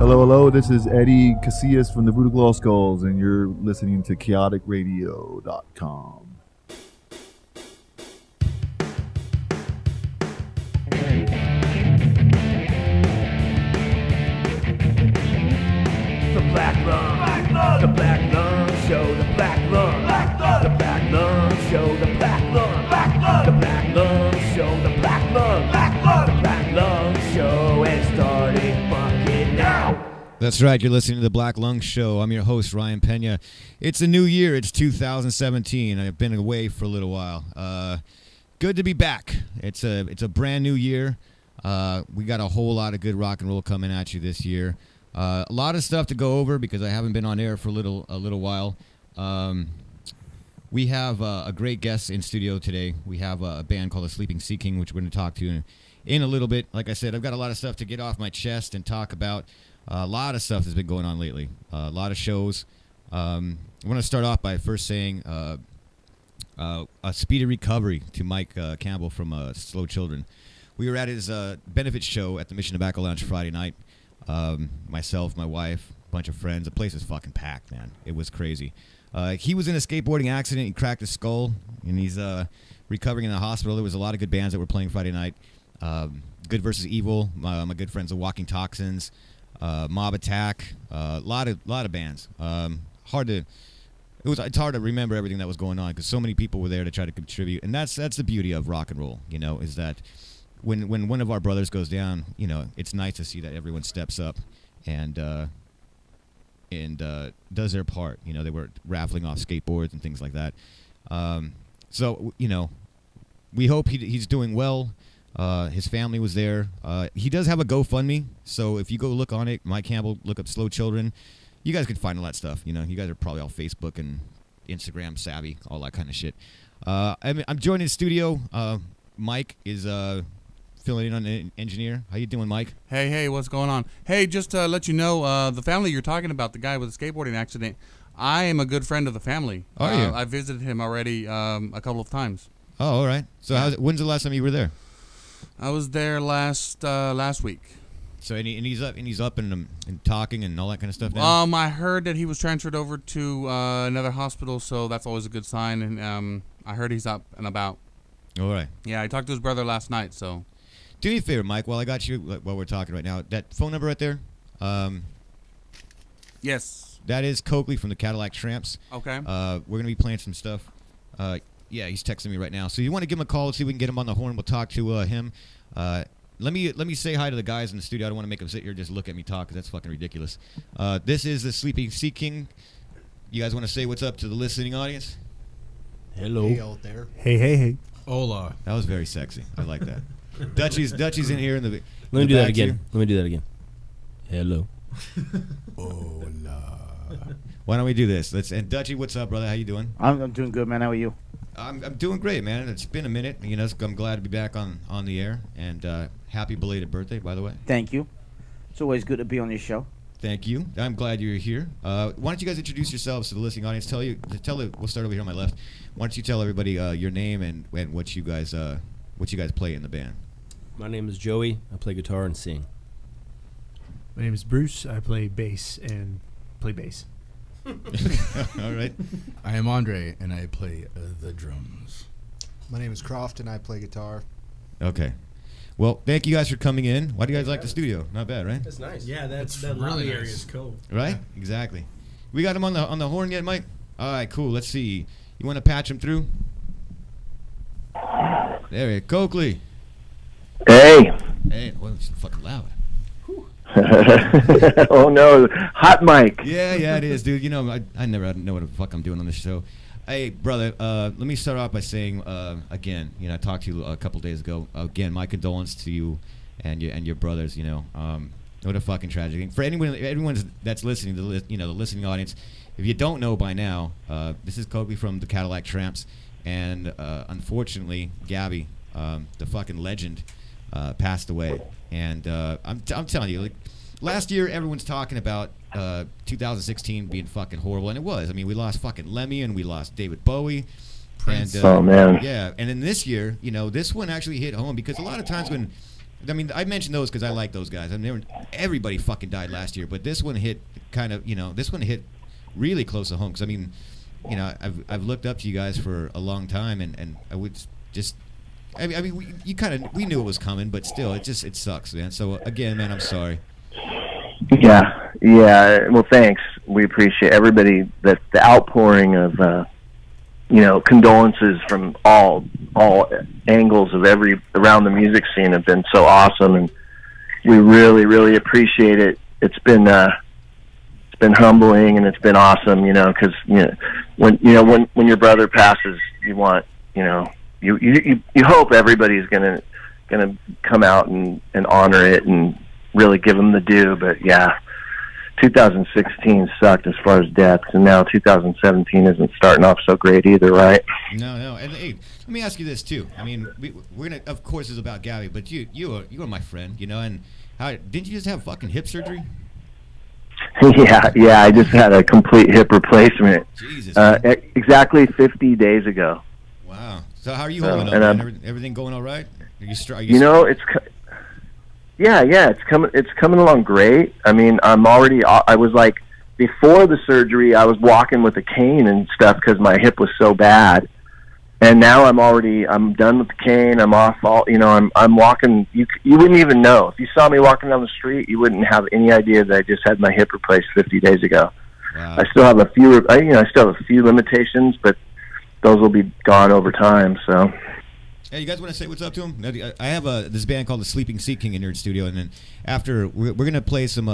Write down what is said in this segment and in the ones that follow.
Hello, this is Eddie Casillas from the Voodoo Glow Skulls, and you're listening to KaoticRadio.com. The Black Lung, the Black Lung Show, the Black Lung, the Black Lung Show, the Black Lung, the Black Lung Show, the Black Lung, the Black Lung Show, and starting fucking now. That's right, you're listening to the Black Lung Show. I'm your host, Ryan Pena. It's a new year, it's 2017. I've been away for a little while. Good to be back. It's a brand new year. We got a whole lot of good rock and roll coming at you this year. A lot of stuff to go over because I haven't been on air for a little while. We have a great guest in studio today. We have a band called the Sleeping Sea King, which we're going to talk to in a little bit. Like I said, I've got a lot of stuff to get off my chest and talk about. A lot of stuff has been going on lately. A lot of shows. I want to start off by first saying a speedy recovery to Mike Campbell from Slow Children. We were at his benefit show at the Mission Tobacco Lounge Friday night. Myself, my wife, a bunch of friends. The place was fucking packed, man. It was crazy. He was in a skateboarding accident. He cracked his skull, and he's recovering in the hospital. There was a lot of good bands that were playing Friday night. Good versus Evil. My good friends, the Walking Toxins, Mob Attack. A lot of bands. It's hard to remember everything that was going on because so many people were there to try to contribute, and that's the beauty of rock and roll. You know, is that when one of our brothers goes down, you know, it's nice to see that everyone steps up and does their part. You know, they were raffling off skateboards and things like that. So, you know, we hope he's doing well. His family was there. He does have a GoFundMe, so if you go look on it, Mike Campbell, look up Slow Children, you guys can find all that stuff. You know, you guys are probably all Facebook and Instagram savvy, all that kind of shit. I'm joined in the studio. Mike is filling in on an engineer. How you doing, Mike? Hey, what's going on? Hey, just to let you know, the family you're talking about, the guy with the skateboarding accident, I am a good friend of the family. Are you? I visited him already a couple of times. Oh, all right. So when's the last time you were there? I was there last week. So and he's up and talking and all that kind of stuff now? I heard that he was transferred over to another hospital, so that's always a good sign. And I heard he's up and about. All right. Yeah, I talked to his brother last night, so. Do me a favor, Mike, while I got you, while we're talking right now, that phone number right there? Yes. That is Coakley from the Cadillac Tramps. Okay. We're going to be playing some stuff. Yeah, he's texting me right now. So you want to give him a call, see if we can get him on the horn. We'll talk to him. Let me say hi to the guys in the studio. I don't want to make them sit here and just look at me talk because that's fucking ridiculous. This is the Sleeping Sea King. You guys want to say what's up to the listening audience? Hello. Hey out there. Hey. Hola. That was very sexy. I like that. Dutchie's in here in the. Let me do that again. Hello. Hola. Why don't we do this? And Dutchie, what's up, brother? How you doing? I'm doing good, man. How are you? I'm doing great, man. It's been a minute. You know, I'm glad to be back on the air. And happy belated birthday, by the way. Thank you. It's always good to be on your show. Thank you. I'm glad you're here. Why don't you guys introduce yourselves to the listening audience? We'll start over here on my left. Why don't you tell everybody your name and what you guys play in the band? My name is Joey. I play guitar and sing. My name is Bruce. I play bass and play bass. All right. I am Andre, and I play the drums. My name is Croft, and I play guitar. Okay. Well, thank you guys for coming in. Why do you guys like the studio? Not bad, right? That's nice. Yeah, that really lobby nice. area is cool. Right? Yeah. Exactly. We got him on the horn yet, Mike? All right, cool. Let's see. You want to patch him through? There we go. Coakley. Hey. Hey, well, it's fucking loud. Oh no, hot mic. Yeah, it is, dude. You know, I never know what the fuck I'm doing on this show. Hey, brother, let me start off by saying, again, you know, I talked to you a couple days ago. Again, my condolence to you and your brothers. You know, what a fucking tragedy. For everyone that's listening, the listening audience, if you don't know by now, this is Coakley from the Cadillac Tramps, and unfortunately, Gabby, the fucking legend, passed away. And I'm telling you, like, last year everyone's talking about 2016 being fucking horrible, and it was. I mean, we lost fucking Lemmy, and we lost David Bowie. Prince. Oh man. Yeah, and then this year, you know, this one actually hit home because a lot of times when I mean, I mentioned those because I like those guys. I mean, everybody fucking died last year, but this one hit kind of, this one hit really close to home. Because I mean, I've looked up to you guys for a long time, and I would just, I mean, we knew it was coming, but still, it sucks, man. So again, man, I'm sorry. Yeah. Well, thanks. We appreciate everybody. That the outpouring of, condolences from all angles of around the music scene have been so awesome, and we really, really appreciate it. It's been humbling, and it's been awesome, because when your brother passes, you want, you hope everybody's gonna come out and honor it and really give them the due. But yeah, 2016 sucked as far as deaths, and now 2017 isn't starting off so great either, right? No. And hey, let me ask you this too. I mean, we're gonna, of course, it's about Gabby, but you are my friend, and how didn't you just have fucking hip surgery? Yeah. I just had a complete hip replacement. Jesus. Exactly 50 days ago. Wow. So how are you holding up? Man? Everything going all right? Are you it's coming along great. I mean, I was like, before the surgery, I was walking with a cane and stuff because my hip was so bad. And now I'm done with the cane. I'm off I'm walking. You wouldn't even know. If you saw me walking down the street, you wouldn't have any idea that I just had my hip replaced 50 days ago. Wow. I still have a few limitations, but those will be gone over time, so. Hey, you guys want to say what's up to him? I have this band called the Sleeping Sea King in your studio, and then after we're gonna play some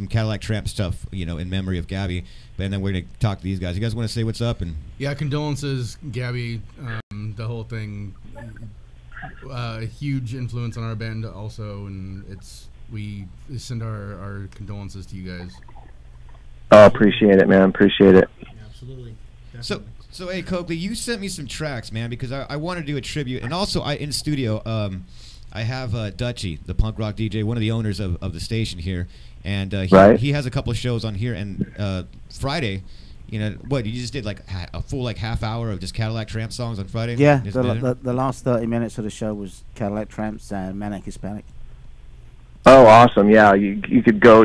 Cadillac Tramp stuff, in memory of Gabby. And then we're gonna talk to these guys. You guys want to say what's up? And yeah, condolences, Gabby. The whole thing, huge influence on our band also, and we send our condolences to you guys. Oh, appreciate it, man. Appreciate it. Absolutely. So hey, Coakley, you sent me some tracks, man, because I want to do a tribute, and also in studio, I have Dutchy, the punk rock DJ, one of the owners of the station here, and he has a couple of shows on here, and Friday, what you just did like a full half hour of just Cadillac Tramp songs on Friday. Yeah, the last 30 minutes of the show was Cadillac Tramps and Manic Hispanic. Oh, awesome! Yeah, you could go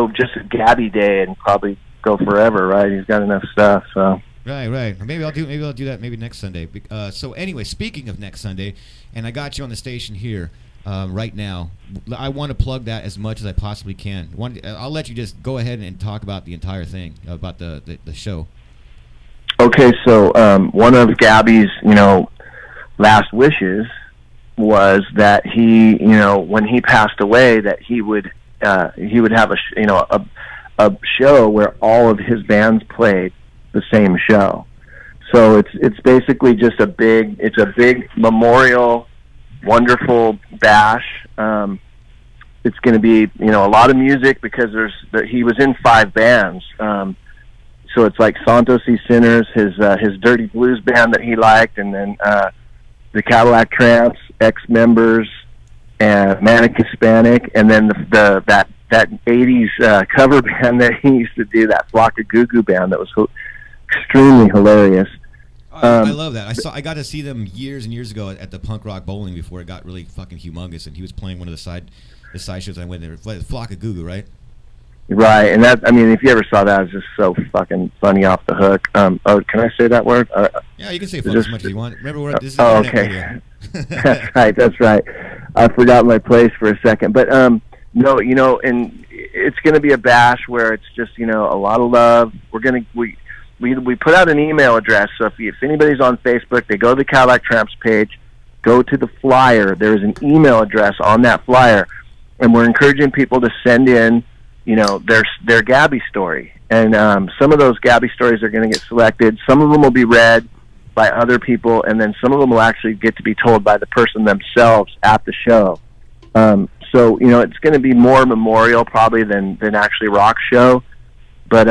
just a Gabby day and probably go forever, right? He's got enough stuff, so. Right. Maybe I'll do that next Sunday. So anyway, speaking of next Sunday, and I got you on the station here right now. I want to plug that as much as I possibly can. I'll let you just go ahead and talk about the entire thing, about the show. Okay, so one of Gabby's last wishes was that he when he passed away that he would have a show where all of his bands played the same show. So it's basically just a big memorial, wonderful bash. It's going to be a lot of music because he was in 5 bands. So it's like Santos y Sinners, his Dirty Blues band that he liked, and then the Cadillac Tramps, ex-members, and Manic Hispanic, and then that 80s cover band that he used to do, that Flocka Goo Goo band that was extremely hilarious. I love that. I got to see them years and years ago at the Punk Rock Bowling before it got really fucking humongous, and he was playing one of the side shows. I went there. Flocka Goo Goo, right? Right, and if you ever saw that, it was just so fucking funny off the hook. Can I say that word? Yeah, you can say fuck as much as you want. Remember, this is okay. That's right. I forgot my place for a second, but no, and it's going to be a bash where it's just a lot of love. We put out an email address, so if anybody's on Facebook, they go to the Cadillac Tramps page, go to the flyer. There is an email address on that flyer, and we're encouraging people to send in their Gabby story. And some of those Gabby stories are going to get selected. Some of them will be read by other people, and then some of them will actually get to be told by the person themselves at the show. So, it's going to be more memorial probably than actually rock show. But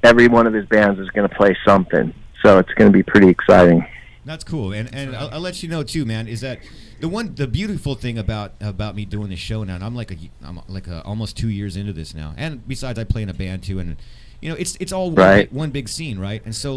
every one of his bands is going to play something. So it's going to be pretty exciting. That's cool. And I'll let you know, too, man, is that the beautiful thing about me doing this show now, and I'm like almost 2 years into this now, and besides I play in a band too, and it's all one big scene, right? And so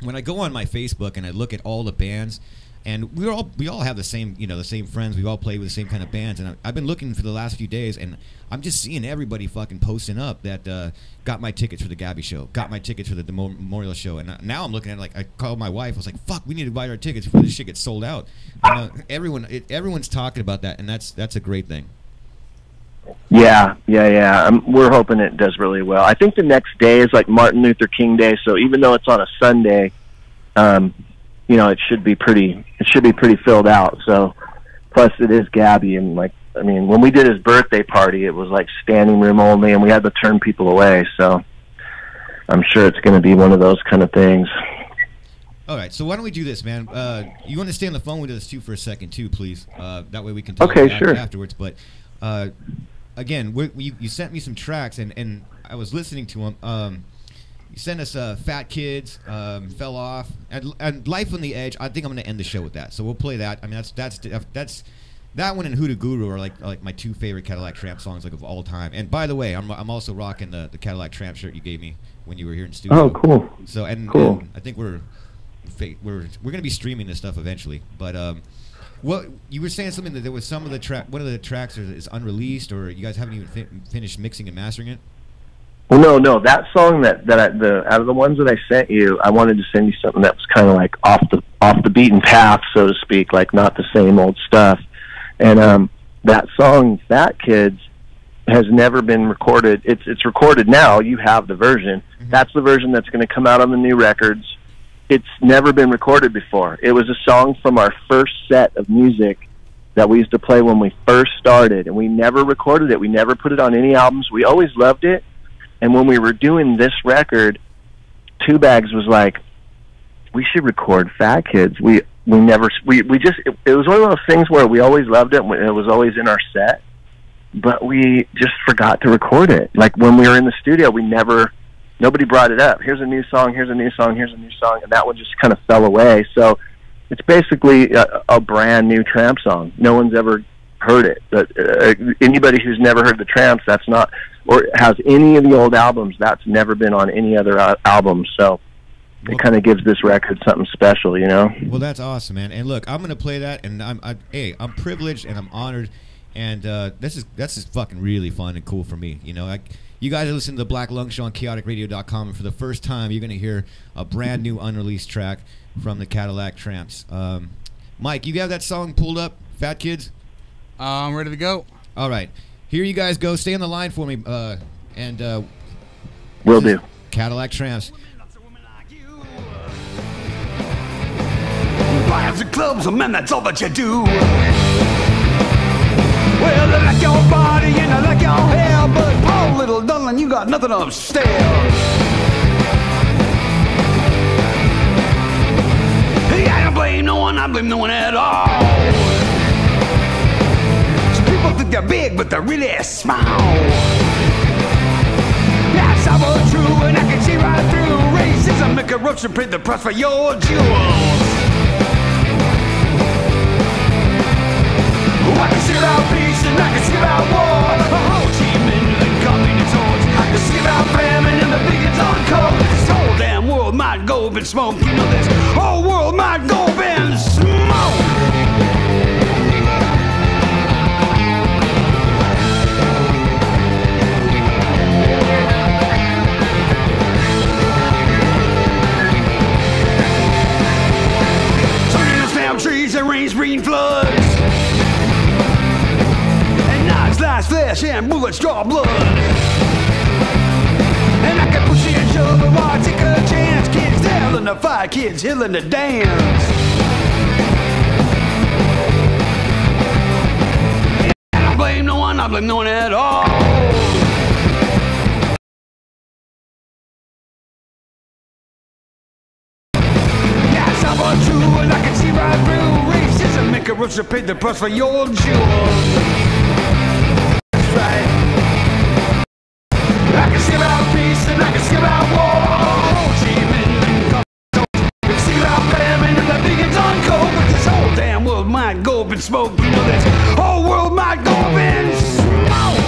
when I go on my Facebook and I look at all the bands, and we all have the same, the same friends. We've all played with the same kind of bands, and I've been looking for the last few days, and I'm just seeing everybody fucking posting up that got my tickets for the Gabby show, got my tickets for the Memorial show, and now I'm looking at it like I called my wife. I was like, "Fuck, we need to buy our tickets before this shit gets sold out." And, everyone's talking about that, and that's a great thing. Yeah. We're hoping it does really well. I think the next day is like Martin Luther King Day, so even though it's on a Sunday, it should be pretty filled out. So, plus it is Gabby, and when we did his birthday party, it was like standing room only, and we had to turn people away. So, I'm sure it's going to be one of those kind of things. All right, so why don't we do this, man? You want to stay on the phone with us too for a second, too, please? That way we can talk afterwards. But again, you sent me some tracks, and I was listening to them. You sent us Fat Kids, Fell Off, and Life on the Edge. I think I'm going to end the show with that. So we'll play that. I mean, that's that one and Hoodoo Guru are like my two favorite Cadillac Tramp songs of all time. And by the way, I'm also rocking the Cadillac Tramp shirt you gave me when you were here in studio. Oh, cool. So cool. And I think we're going to be streaming this stuff eventually. But what you were saying something that there was one of the tracks is unreleased, or you guys haven't even finished mixing and mastering it. Well, no. That song out of the ones that I sent you, I wanted to send you something that was kind of like off the beaten path, so to speak, like not the same old stuff. And that song, Fat Kids, has never been recorded. It's recorded now. You have the version. Mm-hmm. That's the version that's going to come out on the new records. It's never been recorded before. It was a song from our first set of music that we used to play when we first started, and we never recorded it. We never put it on any albums. We always loved it. And when we were doing this record, Two Bags was like, we should record Fat Kids. It was one of those things where we always loved it. It was always in our set, but we just forgot to record it. Like when we were in the studio, nobody brought it up. Here's a new song, here's a new song, here's a new song. And that one just kind of fell away. So it's basically a brand new Tramp song. No one's ever heard it. But anybody who's never heard the Tramps, or has any of the old albums, that's never been on any other album. So it kind of gives this record something special, Well, that's awesome, man. And look, I'm going to play that, and I'm privileged and I'm honored, and this is fucking really fun and cool for me. You guys are listening to the Black Lung Show on KaoticRadio.com, and for the first time, you're going to hear a brand new unreleased track from the Cadillac Tramps. Mike, you have that song pulled up, Fat Kids? I'm ready to go. All right. Here you guys go. Stay on the line for me. Will do. Cadillac Tramps. Bars and clubs, oh man, that's all that you do. Well, I like your body and I like your hair, but oh, little darling, you got nothing upstairs. Hey, I don't blame no one, I blame no one at all. People think they're big, but they're really small. That's all true, and I can see right through racism and corruption. Pay the price for your jewels. I can see about peace and I can see about war. Ho Chi Minh and communist hordes. I can see about famine and the bigots on coke. This whole damn world might go up in smoke. This whole world might go up in smoke. Trees and rains bring floods, and knives slice flesh and bullets draw blood. And I can push and shove and watch take a chance. Kids telling to fight, kids hilling to dance. And I blame no one, I blame no one at all. True, and I can see right through racism and corruption. Pay the price for your jewels. That's right. I can see about peace and I can see about war. Ho Chi Minh and I can see about famine and the bigots on coke. But this whole damn world might go up in smoke. This whole world might go up in smoke.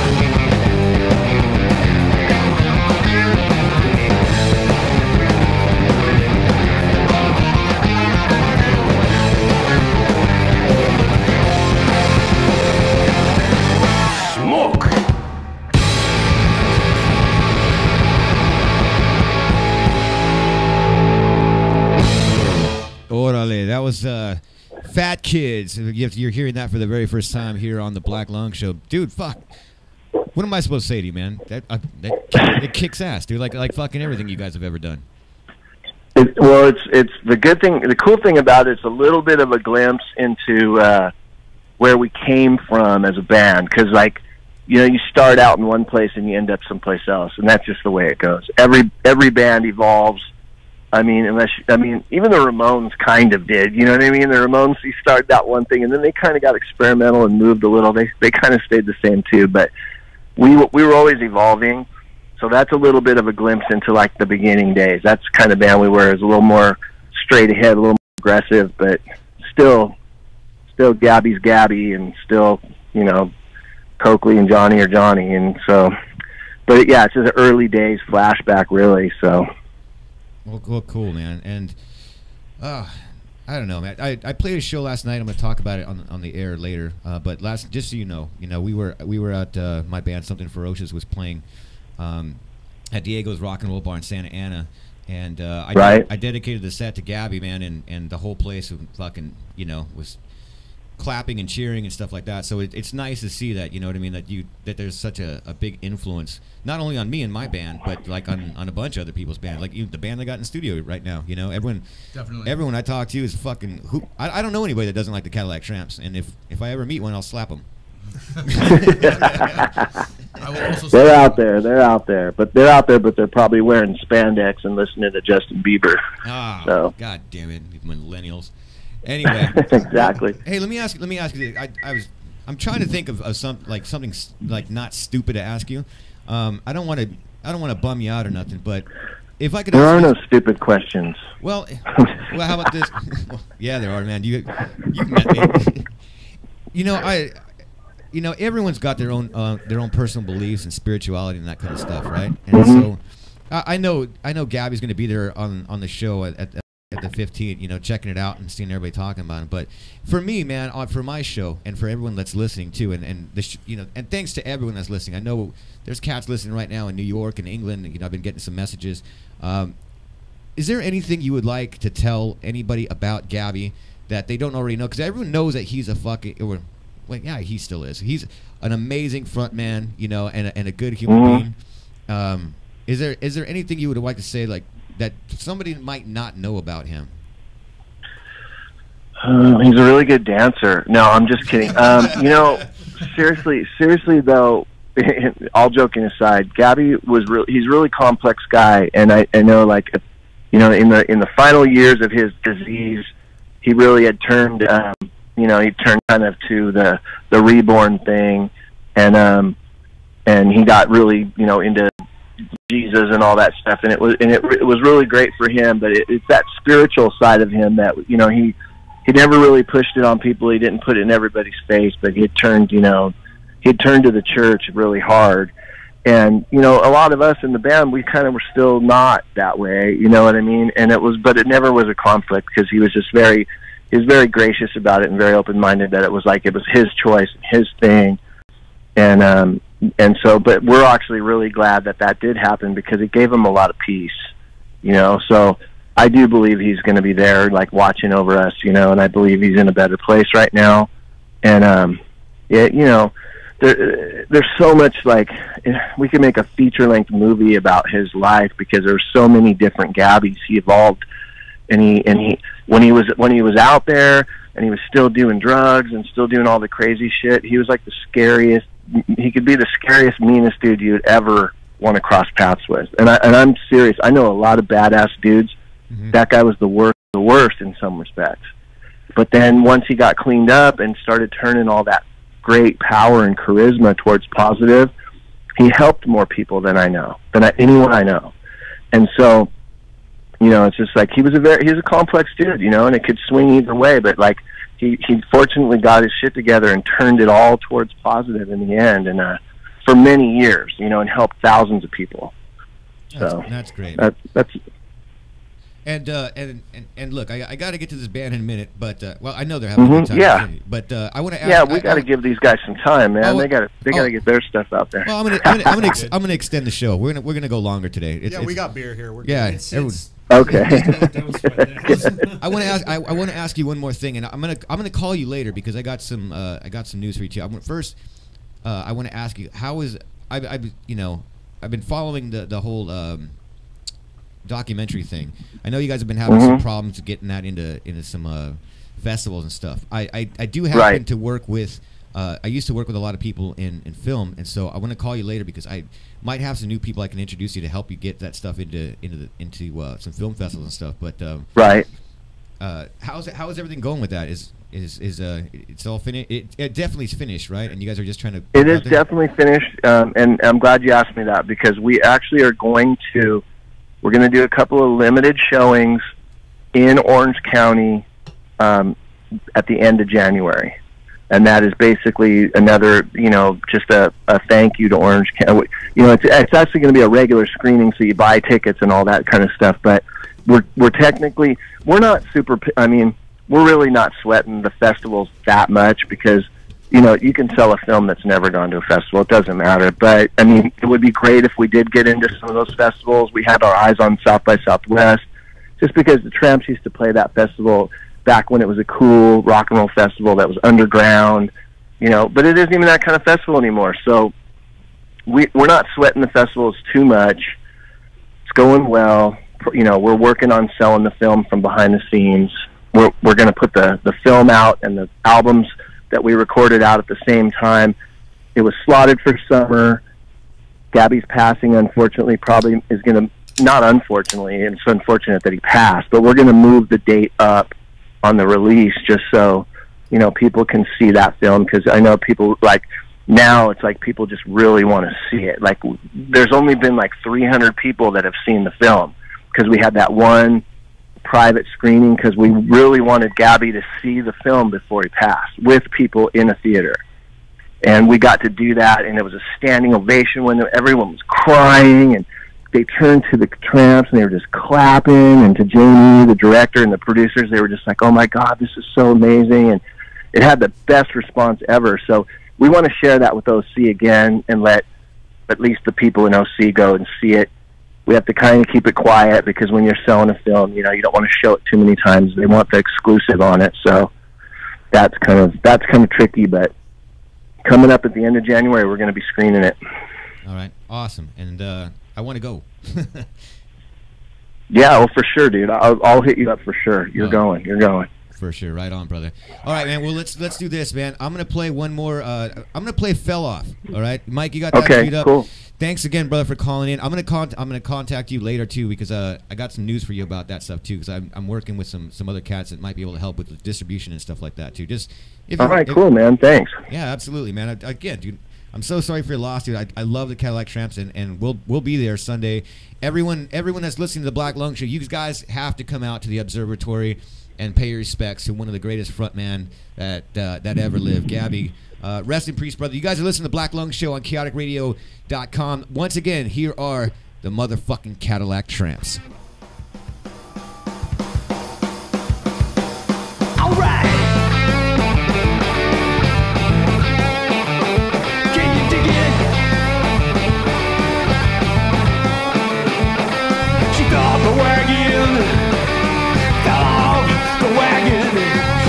those fat kids. You're hearing that for the very first time here on the Black Lung Show, dude. Fuck. What am I supposed to say to you, man? It kicks ass, dude. Like fucking everything you guys have ever done. It's the good thing. The cool thing about it's a little bit of a glimpse into where we came from as a band, because you start out in one place and you end up someplace else, and that's just the way it goes. Every band evolves. I mean, even the Ramones kind of did. You know what I mean? The Ramones, you started out one thing, and then they kind of got experimental and moved a little. They kind of stayed the same too, but we were always evolving. So that's a little bit of a glimpse into the beginning days. That's the kind of band we were. It was a little more straight ahead, a little more aggressive, but still Gabby's Gabby, and still, Coakley and Johnny are Johnny. And so, but yeah, it's just an early days flashback, really. So. Well, cool, man. And I don't know, man. I played a show last night. I'm going to talk about it on the air later. But just so you know, we were at my band Something Ferocious was playing at Diego's Rock and Roll Bar in Santa Ana, and I dedicated the set to Gabby, man, and the whole place fucking was clapping and cheering and stuff like that. So it's nice to see that, you know what I mean, that there's such a big influence, not only on me and my band, but on a bunch of other people's band, like the band I got in the studio right now. Everyone I talk to is fucking I don't know anybody that doesn't like the Cadillac Tramps, and if I ever meet one, I'll slap them. They're out there, but they're probably wearing spandex and listening to Justin Bieber. So. God damn it, millennials. Anyway, exactly. Hey, let me ask you. I'm trying to think of something not stupid to ask you. I don't want to bum you out or nothing, but if I could. There are no stupid questions. Well, how about this? Yeah, there are, man. You met me. Everyone's got their own personal beliefs and spirituality and that kind of stuff, right? And so, I know Gabby's going to be there on the show at the 15th, checking it out and seeing everybody talking about it. But for me, man, for my show and for everyone that's listening too, and and thanks to everyone that's listening. I know there's cats listening right now in New York and England. I've been getting some messages. Is there anything you would like to tell anybody about Gabby that they don't already know? Because everyone knows that he's a fucking. Yeah, he still is. He's an amazing front man, and a good human being. Is there anything you would like to say, that somebody might not know about him? He's a really good dancer. No, I'm just kidding. Seriously though, all joking aside, Gabby he's a really complex guy, and I know, in the final years of his disease, he really had turned, he turned kind of to the reborn thing, and he got really, into Jesus and all that stuff, and it was really great for him. But it's that spiritual side of him that he never really pushed it on people. He didn't put it in everybody's face, but he had turned to the church really hard. And a lot of us in the band, we kind of were still not that way. You know what I mean? And but it never was a conflict, because he was just very gracious about it and very open-minded, that it was his choice, his thing. And so, but we're actually really glad that did happen, because it gave him a lot of peace, so I do believe he's going to be there, watching over us, and I believe he's in a better place right now. And, there's so much, we could make a feature-length movie about his life, because there's so many different Gabbies. He evolved, and he when he was out there and he was still doing drugs and still doing all the crazy shit, he was the scariest. He could be the scariest, meanest dude you'd ever want to cross paths with. And I'm serious. I know a lot of badass dudes. Mm-hmm. That guy was the worst in some respects. But then once he got cleaned up and started turning all that great power and charisma towards positive, he helped more people than anyone I know. And so, it's just he's a complex dude, and it could swing either way, but he fortunately got his shit together and turned it all towards positive in the end, and for many years, and helped thousands of people. That's great. That's And look, I got to get to this band in a minute, but I know they're having a good time. Yeah. But I want to ask. Yeah, we got to give these guys some time, man. They got to get their stuff out there. Well, I'm gonna extend the show. We're gonna go longer today. We got beer here. We're yeah. good. Okay. I want to ask. I want to ask you one more thing, and I'm gonna call you later because I got some news for you too. First, I want to ask you how is I've been following the whole documentary thing. I know you guys have been having some problems getting that into some festivals and stuff. I do happen to work with. I used to work with a lot of people in film, and so I want to call you later because I might have some new people I can introduce you to help you get that stuff into some film festivals and stuff. But how is everything going with that? Is it's all finished? It definitely is finished, right? And you guys are just trying to. It is definitely finished, and I'm glad you asked me that because we actually are going to. We're going to do a couple of limited showings in Orange County at the end of January. And that is basically another, just a thank you to Orange County. It's actually going to be a regular screening, so you buy tickets and all that kind of stuff. But we're technically, we're not super, we're really not sweating the festivals that much because, you can sell a film that's never gone to a festival. It doesn't matter. But, it would be great if we did get into some of those festivals. We had our eyes on South by Southwest just because the Tramps used to play that festival back when it was a cool rock and roll festival that was underground, but it isn't even that kind of festival anymore. So we're not sweating the festivals too much. It's going well. We're working on selling the film from behind the scenes. We're going to put the film out and the albums that we recorded out at the same time. It was slotted for summer. Gabby's passing, unfortunately, probably is going to, not unfortunately, it's unfortunate that he passed, but we're going to move the date up on the release just so people can see that film because I know people now it's like people just really want to see it. Like there's only been 300 people that have seen the film because we had that one private screening because we really wanted Gabby to see the film before he passed with people in a theater, and we got to do that, and it was a standing ovation when everyone was crying and they turned to the Tramps and they were just clapping, and to Jamie, the director, and the producers, they were just like, oh my God, this is so amazing. And it had the best response ever. So we want to share that with OC again and let at least the people in OC go and see it. We have to kind of keep it quiet because when you're selling a film, you don't want to show it too many times. They want the exclusive on it. So that's kind of tricky, but coming up at the end of January, we're going to be screening it. All right. Awesome. And, I want to go. Yeah, well, for sure, dude. I'll hit you up for sure. You're going. For sure. Right on, brother. All right, man. Well, let's do this, man. I'm gonna play one more. I'm gonna play "Fell Off." All right, Mike, you got that queued up. Cool. Thanks again, brother, for calling in. I'm gonna contact you later too because I got some news for you about that stuff too because I'm working with some other cats that might be able to help with the distribution and stuff like that too. All right, cool, man. Thanks. Yeah, absolutely, man. Again, dude. I'm so sorry for your loss, dude. I love the Cadillac Tramps, and we'll be there Sunday. Everyone that's listening to the Black Lung Show, you guys have to come out to the observatory and pay your respects to one of the greatest frontman that ever lived, Gabby. Rest in peace, brother. You guys are listening to the Black Lung Show on KaoticRadio.com. Once again, here are the motherfucking Cadillac Tramps. All right. The wagon fell off the wagon.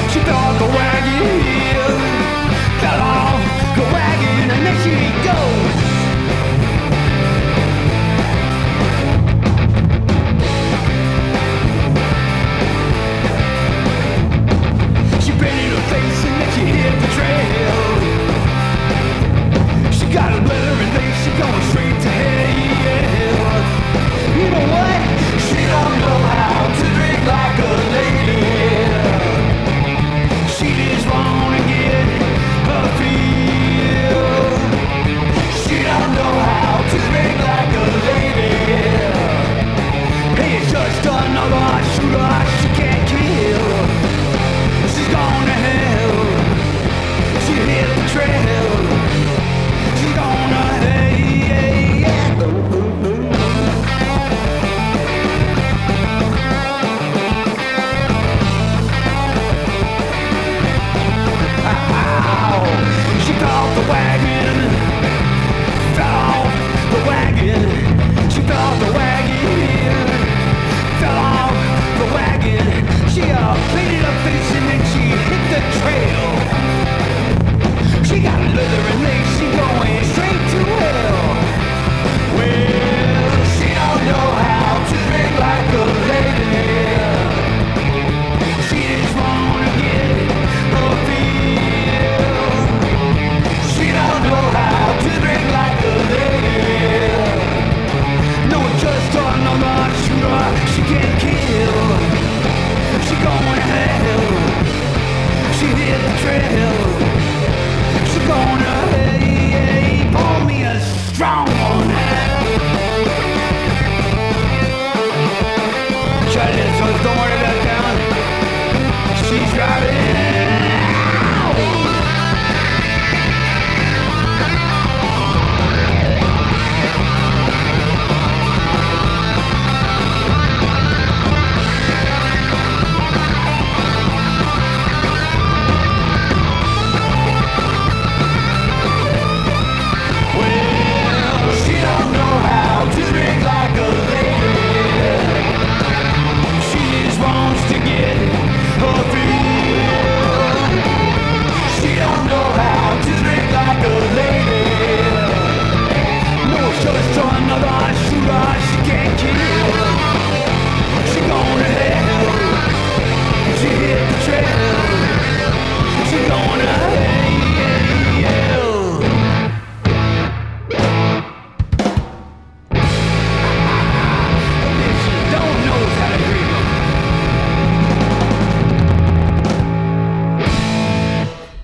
She thought the wagon fell off the wagon, and there she goes.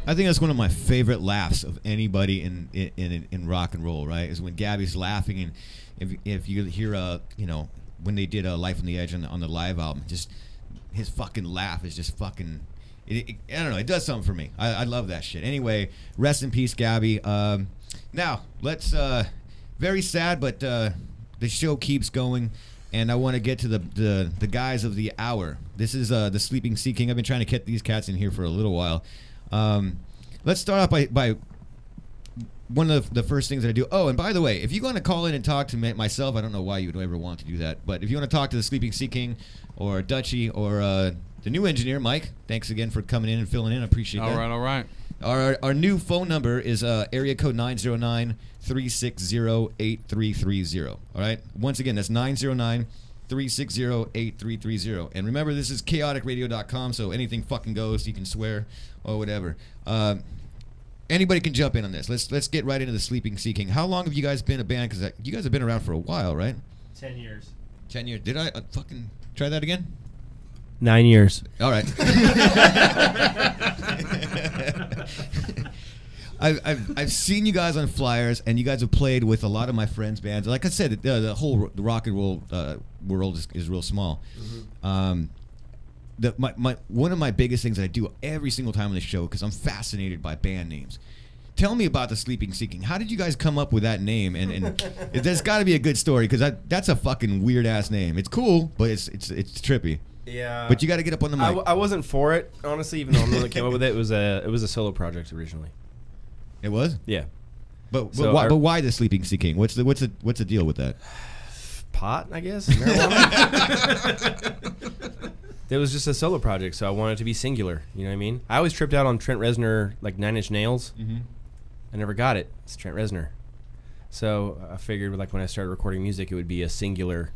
I think that's one of my favorite laughs of anybody in rock and roll. Right, is when Gabby's laughing, and if you hear when they did Life on the Edge on the live album, just his fucking laugh is just fucking. I don't know. It does something for me. I love that shit. Anyway, rest in peace, Gabby. Now let's. Very sad, but the show keeps going, and I want to get to the guys of the hour. This is the Sleeping Sea King. I've been trying to get these cats in here for a little while. Let's start off by one of the first things that I do. Oh, and by the way, if you want to call in and talk to myself, I don't know why you would ever want to do that, but if you want to talk to the Sleeping Sea King or Dutchie or the new engineer, Mike, thanks again for coming in and filling in. I appreciate that. All right. Our new phone number is area code 909-360-8330. All right? Once again, that's 909-360-8330. And remember, this is KaoticRadio.com, so anything fucking goes. You can swear or whatever. Anybody can jump in on this. Let's get right into the Sleeping Sea King. How long have you guys been a band? Because you guys have been around for a while, right? 10 years. 10 years. Did I fucking try that again? 9 years. All right. I've seen you guys on flyers, and you guys have played with a lot of my friends' bands. Like I said, the whole rock and roll world is real small. Mm-hmm. One of my biggest things that I do every single time on the show, because I'm fascinated by band names. Tell me about the Sleeping Sea King. How did you guys come up with that name? And there's got to be a good story, because that's a fucking weird ass name. It's cool, but it's trippy. Yeah, but you got to get up on the mic. I wasn't for it, honestly. Even though I'm the one that came up with it, it was a solo project originally. It was? Yeah. But why the Sleeping Sea King? What's the deal with that? Pot, I guess. Marijuana. It was just a solo project, so I wanted it to be singular. You know what I mean? I always tripped out on Trent Reznor, like 9 Inch Nails. Mm-hmm. I never got it. It's Trent Reznor. So I figured, like, when I started recording music, it would be a singular.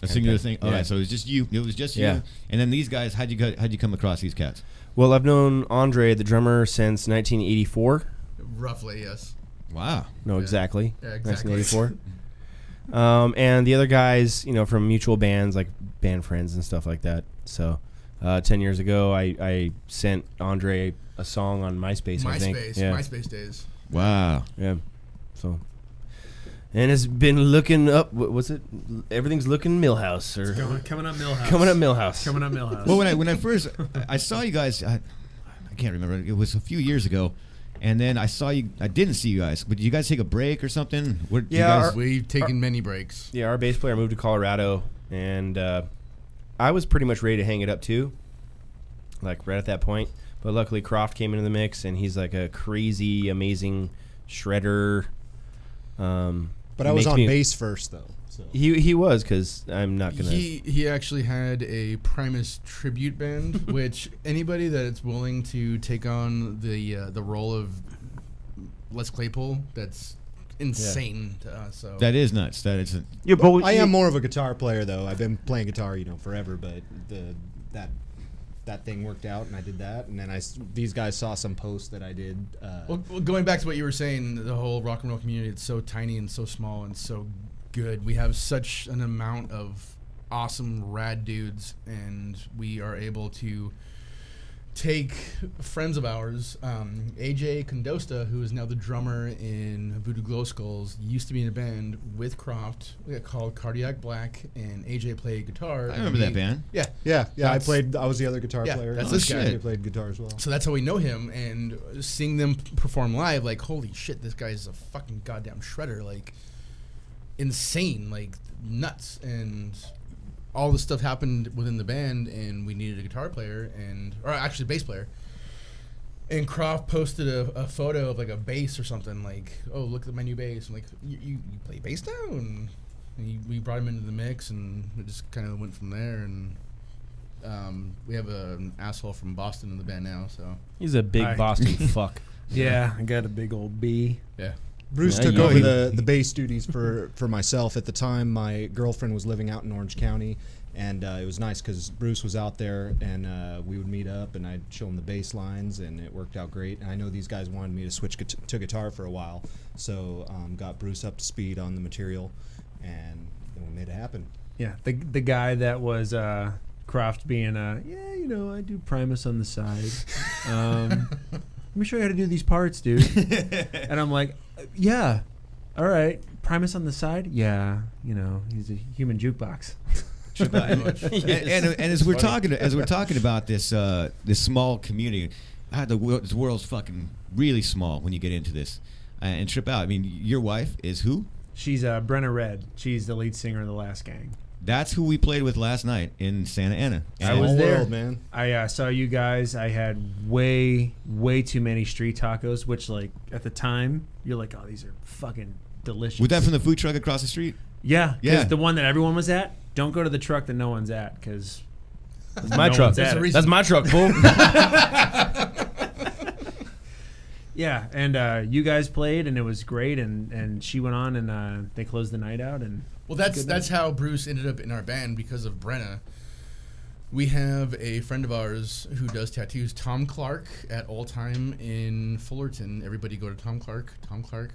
A singular thing. All right, so it was just you. It was just you. And then these guys, how'd you come across these cats? Well, I've known Andre, the drummer, since 1984. Roughly, yes. Wow. No, exactly. Yeah, exactly. 1984. And the other guys, from mutual bands, like band friends and stuff like that. So 10 years ago, I sent Andre a song on MySpace, I think. MySpace days. Wow. Yeah. So... And it's been looking up. What's it? Everything's looking Millhouse or coming up Millhouse. Coming up Millhouse. Coming up Millhouse. Well, when I first I saw you guys, I can't remember. It was a few years ago, and then I saw you. I didn't see you guys. But did you guys take a break or something? We've taken many breaks. Yeah, our bass player moved to Colorado, and I was pretty much ready to hang it up too, like right at that point. But luckily, Croft came into the mix, and he's like a crazy, amazing shredder. But I was on bass first, though. So. He was, because I'm not gonna. He actually had a Primus tribute band, which anybody that is willing to take on the role of Les Claypool, that's insane to us. So that is nuts. That is. I am more of a guitar player, though. I've been playing guitar, forever. But that thing worked out, and I did that. And then these guys saw some post that I did. Well, going back to what you were saying, the whole rock and roll community, it's so tiny and so small and so good. We have such an amount of awesome, rad dudes, and we are able to take friends of ours, AJ Condosta, who is now the drummer in Voodoo Glow Skulls, used to be in a band with Croft called Cardiac Black, and AJ played guitar. I remember that band. Yeah. I was the other guitar player. That's this guy. He played guitar as well. So that's how we know him, and seeing them perform live, like, holy shit, this guy's a fucking goddamn shredder, like, insane, like, nuts, and all this stuff happened within the band, and we needed a guitar player, or actually bass player. And Croft posted a photo of like a bass or something, like, oh, look at my new bass. I'm like, you play bass now? And we brought him into the mix, and it just kind of went from there. And we have an asshole from Boston in the band now, so he's a big Boston fuck. Yeah, I got a big old B. Yeah. Bruce took over the bass duties for myself. At the time, my girlfriend was living out in Orange County, and it was nice because Bruce was out there, and we would meet up, and I'd show him the bass lines, and it worked out great. And I know these guys wanted me to switch to guitar for a while, so got Bruce up to speed on the material, and we made it happen. Yeah, the guy that was Croft being yeah, you know, I do Primus on the side. Let me show you how to do these parts, dude. And I'm like, yeah, all right, Primus on the side. Yeah, you know, he's a human jukebox. and as we're talking about this this small community, the world's fucking really small when you get into this and trip out. I mean, your wife is who? She's Brenna Red. She's the lead singer of The Last Gang. That's who we played with last night in Santa Ana. I was there, world, man. I saw you guys. I had way too many street tacos, which like at the time you're like, oh, these are fucking delicious. Was that from the food truck across the street? Yeah, Yeah. the one that everyone was at. Don't go to the truck that no one's at, because That's my truck. That's my truck, fool. Yeah, and you guys played, and it was great, and she went on, and they closed the night out, and well, that's how Bruce ended up in our band, because of Brenna. We have a friend of ours who does tattoos, Tom Clark, at All Time in Fullerton. Everybody go to Tom Clark. Tom Clark.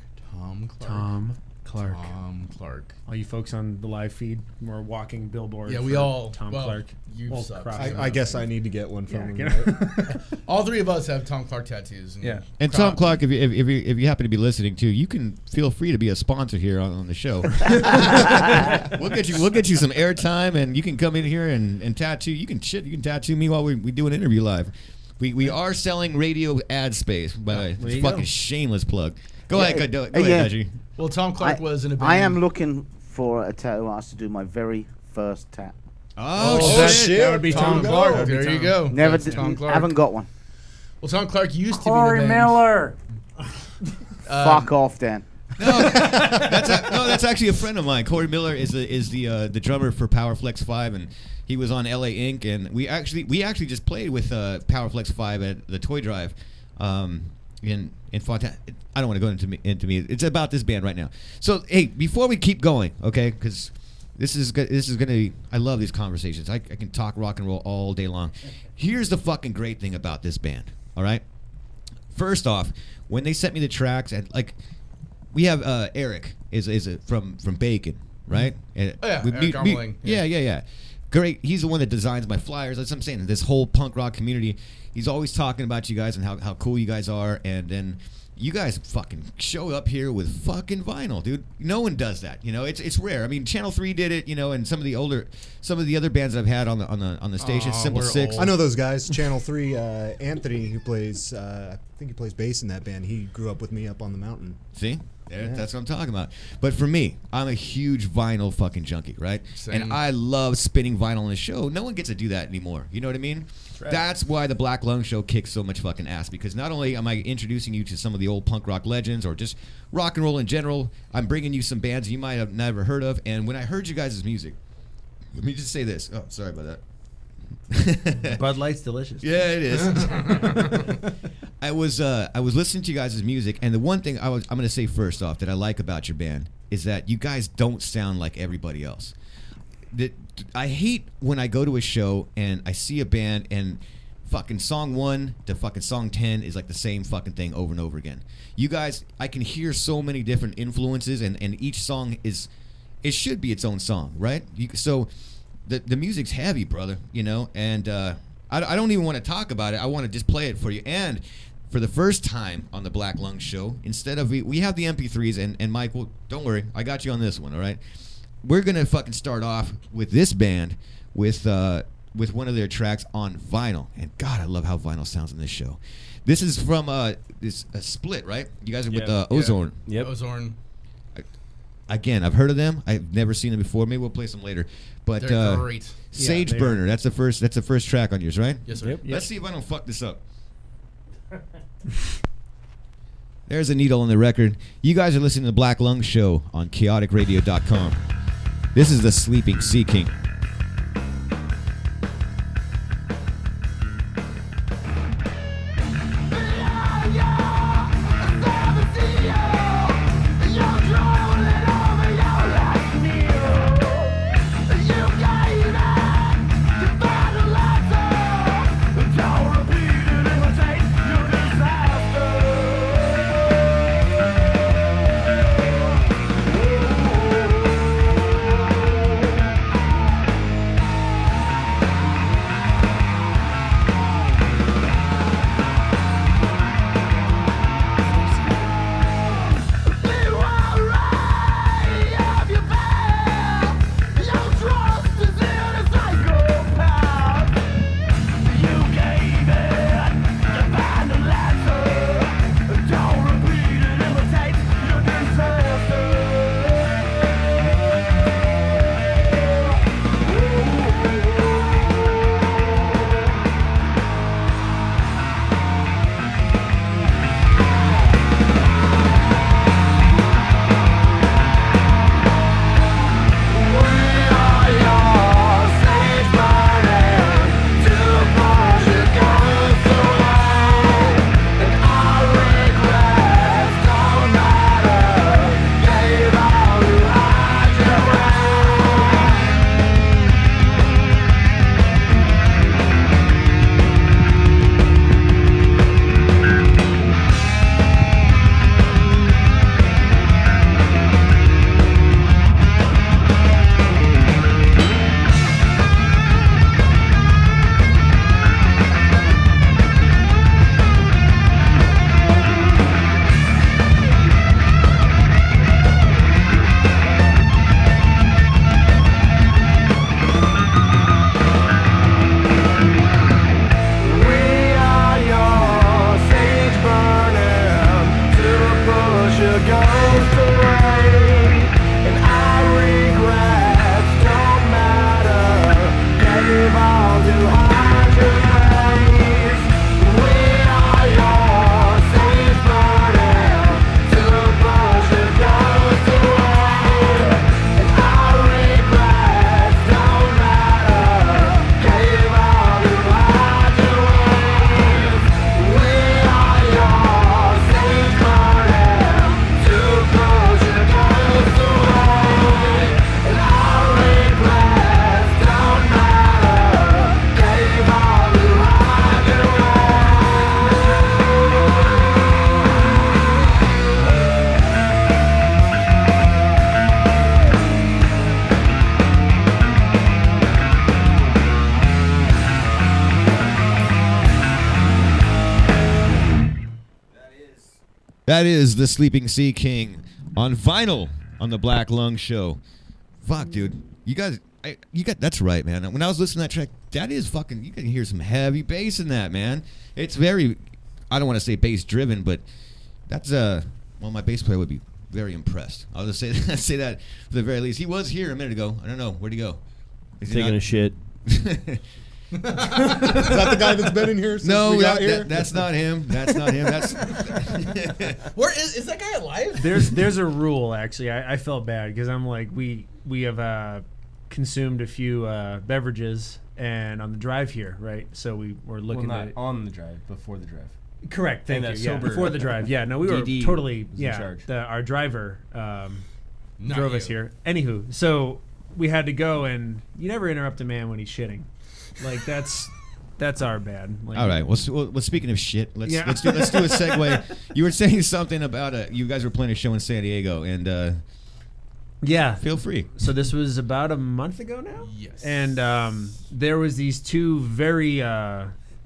All you folks on the live feed were walking billboard. Yeah, we all. Tom well, Clark. You suck. I guess I need to get one from him. Right? All three of us have Tom Clark tattoos. And Tom Clark, if you happen to be listening too, you can feel free to be a sponsor here on the show. we'll get you some airtime, and you can come in here and tattoo. You can tattoo me while we do an interview live. We are selling radio ad space, by the fucking shameless plug. Go ahead, go ahead, Reggie. Well, Tom Clark was in a band. I am looking for a tattoo artist to do my very first tat. Oh, shit. That would be Tom Clark. There you go. Never That's Tom Clark. haven't got one. Well, Tom Clark used to Corey be in a band. Miller. Fuck off, Dan. That's actually a friend of mine. Corey Miller is the drummer for Powerflex 5, and he was on LA Inc. And we actually just played with Powerflex 5 at the Toy Drive in Fontana. I don't want to go into me. It's about this band right now. So hey, before we keep going, okay, because this is gonna be. I love these conversations. I can talk rock and roll all day long. Here's the fucking great thing about this band. All right. First off, when they sent me the tracks, and like, we have Eric is from Bacon, right? And Oh, yeah, we Eric Armling, yeah. Great. He's the one that designs my flyers. That's what I'm saying. This whole punk rock community. He's always talking about you guys and how cool you guys are, and then you guys fucking show up here with fucking vinyl, dude. No one does that, you know. It's rare. I mean, Channel 3 did it, you know, and some of the other bands that I've had on the station, Simple Six. I know those guys. Channel 3, Anthony, who plays, I think he plays bass in that band. He grew up with me up on the mountain. See? That's what I'm talking about. But for me, I'm a huge vinyl fucking junkie, right? Same. And I love spinning vinyl on the show. No one gets to do that anymore. You know what I mean? Right. That's why the Black Lung Show kicks so much fucking ass, because not only am I introducing you to some of the old punk rock legends or just rock and roll in general, I'm bringing you some bands you might have never heard of. And when I heard you guys' music, let me just say this. Oh, sorry about that. Bud Light's delicious. Yeah, it is. I was listening to you guys' music, and the one thing I'm going to say first off that I like about your band is that you guys don't sound like everybody else. I hate when I go to a show and I see a band and fucking song 1 to fucking song 10 is like the same fucking thing over and over again. You guys, I can hear so many different influences, and each song it should be its own song, right? So the music's heavy, brother, you know, and I don't even want to talk about it. I want to just play it for you. And for the first time on the Black Lung Show, instead of we have the MP3s, and Mike, well, don't worry, I got you on this one, all right? We're gonna fucking start off with this band with one of their tracks on vinyl, and God, I love how vinyl sounds in this show. This is from this Split, right? You guys are with Ozorn. Yep. Ozorn. Again, I've heard of them. I've never seen them before. Maybe we'll play some later. But They're great. Sage Yeah, Burner. That's the first track on yours, right? Yes, sir. Yep. Let's see if I don't fuck this up. There's a needle on the record. You guys are listening to the Black Lung Show on KaoticRadio.com. This is the Sleeping Sea King. Disaster. That is the Sleeping Sea King on vinyl on the Black Lung Show. Fuck, dude. You guys, that's right, man. When I was listening to that track, that is fucking, you can hear some heavy bass in that, man. It's very, I don't want to say bass driven, but that's, well, my bass player would be very impressed. I'll just say that, say that for the very least. He was here a minute ago. I don't know. Where'd he go? Is he Taking not? a shit. Is that the guy that's been in here since we got here? That's not him. That's not him. That's Where is that guy alive? There's a rule, actually. I felt bad because I'm like, we have consumed a few beverages and on the drive here, right? So we were looking not at on the drive, before the drive. Correct. Thank you. that Yeah, sober- before the drive. Yeah, no, we were DD totally was in charge. Our driver Not drove you. us here. Anywho, so we had to go, and you never interrupt a man when he's shitting. Like that's our bad. Like, all right. Well, speaking of shit, let's do a segue. You were saying something about you guys were playing a show in San Diego, and yeah, feel free. So this was about a month ago now. Yes. And there was these two very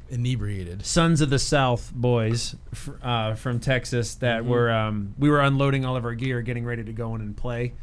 inebriated Sons of the South boys from Texas that were we were unloading all of our gear, getting ready to go in and play,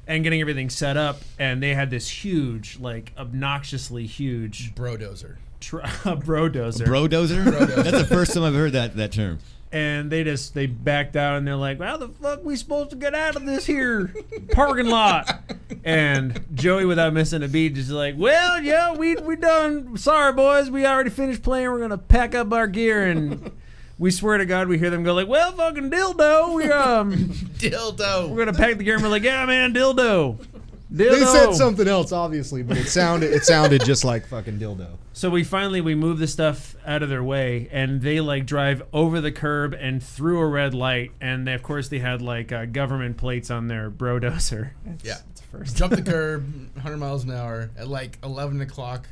and getting everything set up. And they had this huge, like obnoxiously huge brodozer. Brodozer. Brodozer? That's the first time I've heard that term. And they backed out, and they're like, "How the fuck we supposed to get out of this here parking lot?" And Joey, without missing a beat, just like, "Well, yeah, we done. Sorry, boys, we already finished playing. We're gonna pack up our gear." And we swear to God, we hear them go like, "Well, fucking dildo, we dildo. We're gonna pack the gear." And we're like, "Yeah, man, dildo." They said something else, obviously, but it sounded just like fucking dildo. So we move the stuff out of their way, and they like drive over the curb and through a red light, and of course they had like government plates on their brodozer. Yeah, it's first. Jump the curb, 100 miles an hour at like 11 o'clock,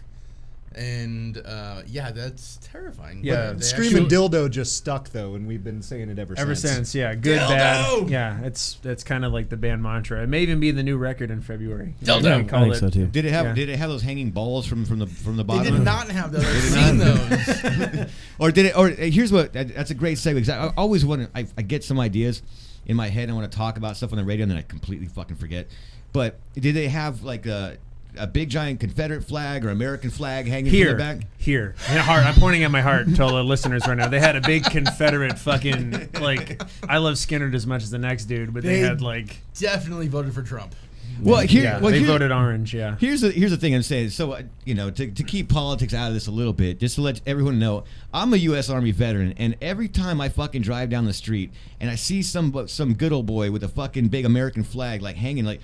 and yeah, that's terrifying. Yeah, screaming dildo just stuck though, and we've been saying it ever since. Yeah, good, dildo! bad. Yeah, that's kind of like the band mantra. It may even be the new record in February. Dildo. Yeah, I think so too. Did it have those hanging balls from the bottom? They did not have those. I've seen those. Or did it? Or here's what. That's a great segue. 'Cause I always want to. I get some ideas in my head. I want to talk about stuff on the radio, and then I completely fucking forget. But did they have like a big giant Confederate flag or American flag hanging from the back? Here. In heart. I'm pointing at my heart to all the listeners right now. They had a big Confederate fucking, like, I love Skinner as much as the next dude, but they had like definitely voted for Trump. Well, they voted orange. Yeah. Here's the thing I'm saying. So to keep politics out of this a little bit, just to let everyone know, I'm a U.S. Army veteran, and every time I fucking drive down the street and I see some good old boy with a fucking big American flag like hanging, like,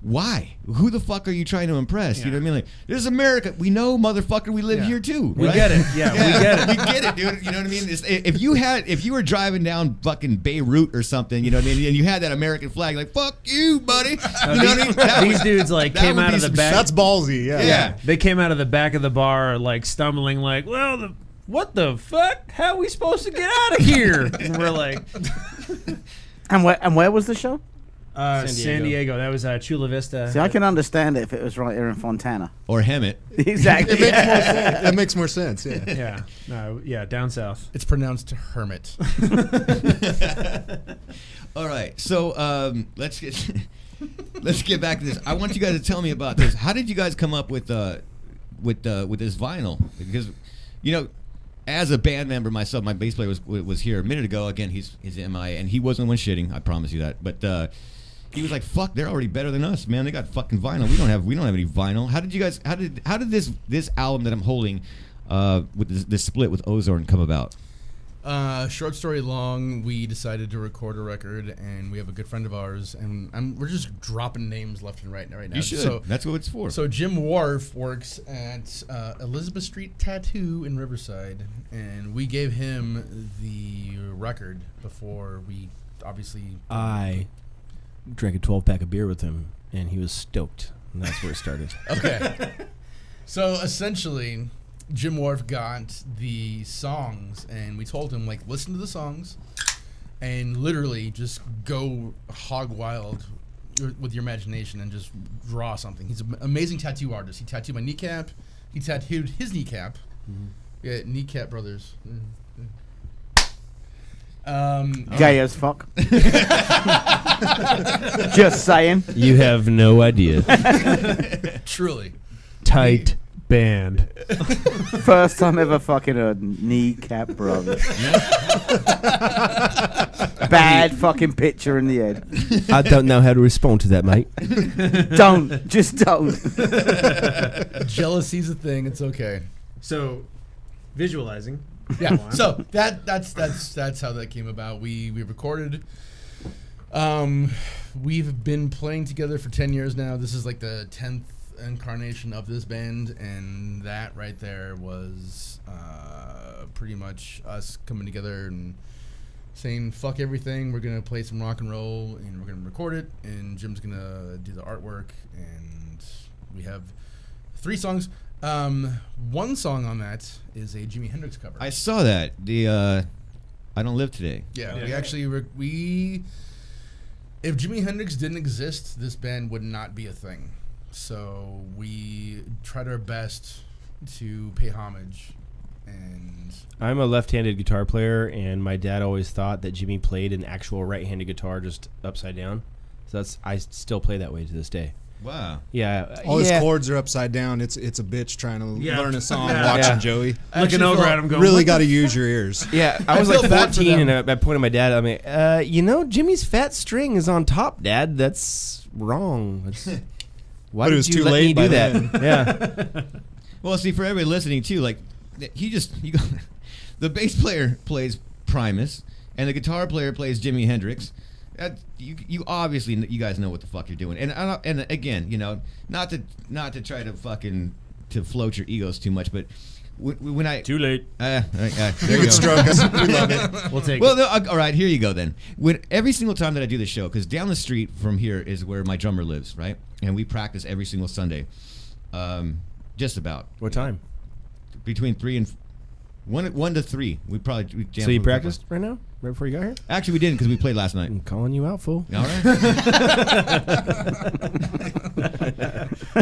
why? Who the fuck are you trying to impress? You know what I mean? Like, this is America. We know, motherfucker, we live here too. We right? get it. Yeah, we get it. We get it, dude. You know what I mean? If you were driving down fucking Beirut or something, you know what I mean, and you had that American flag, like, fuck you, buddy. You know what I mean? These dudes like came out of the back. That's ballsy. Yeah. They came out of the back of the bar like stumbling, like, well, what the fuck? How are we supposed to get out of here? And we're like, And where was the show? San Diego. That was Chula Vista. See, I can understand it if it was right here in Fontana. Or Hemet. Exactly. It makes more sense. Yeah. Yeah, down south. It's pronounced hermit. All right, so let's get back to this. I want you guys to tell me about this. How did you guys come up with this vinyl? Because as a band member myself, my bass player was here a minute ago. Again, he's MIA, and he wasn't the one shitting. I promise you that. But he was like, "Fuck, they're already better than us, man. They got fucking vinyl. We don't have any vinyl." How did you guys? How did this album that I'm holding with this split with Ozorn come about? Short story long, we decided to record a record, and we have a good friend of ours, and we're just dropping names left and right now. You should. So, that's what it's for. So Jim Wharf works at Elizabeth Street Tattoo in Riverside, and we gave him the record before we obviously... I drank a 12-pack of beer with him, and he was stoked, and that's where it started. Okay. So essentially... Jim Wharf got the songs, and we told him, like, listen to the songs and literally just go hog wild with your imagination and just draw something. He's an amazing tattoo artist. He tattooed my kneecap. He tattooed his kneecap. Yeah, Kneecap Brothers. Gay as fuck. Just saying. You have no idea. Truly. Tight band. First time ever fucking a kneecap brother. Bad fucking picture in the head. I don't know how to respond to that, mate. Don't. Just don't. Jealousy's a thing. It's okay. So, visualizing. Yeah. So that's how that came about. We recorded. We've been playing together for 10 years now. This is like the 10th incarnation of this band, and that right there was pretty much us coming together and saying fuck everything. We're gonna play some rock and roll, and we're gonna record it, and Jim's gonna do the artwork, and we have 3 songs. One song on that is a Jimi Hendrix cover. I saw that. The I Don't Live Today. Yeah, we actually if Jimi Hendrix didn't exist, this band would not be a thing. So we tried our best to pay homage. And I'm a left-handed guitar player, and my dad always thought that Jimmy played an actual right-handed guitar just upside down. So I still play that way to this day. Wow. Yeah. All his chords are upside down. It's a bitch trying to learn a song watching Joey. Looking over at him going, really got to use your ears. Yeah, I was like 14, and I pointed my dad. I mean, Jimmy's fat string is on top, Dad. That's wrong. Why did you let me do that? Yeah. Well, see, for everybody listening too, like the bass player plays Primus, and the guitar player plays Jimi Hendrix. You obviously, you guys know what the fuck you're doing, and again, not to try to fucking to float your egos too much, but when I too late, there you could stroke us. We love it. We'll take it. No, all right, here you go then. Every single time that I do the show, because down the street from here is where my drummer lives, right, and we practice every single Sunday, just about. What time? Between 3 and 1 to 3. We jam. So you practiced right now, right before you got here? Actually, we didn't because we played last night. I'm calling you out, fool. All right.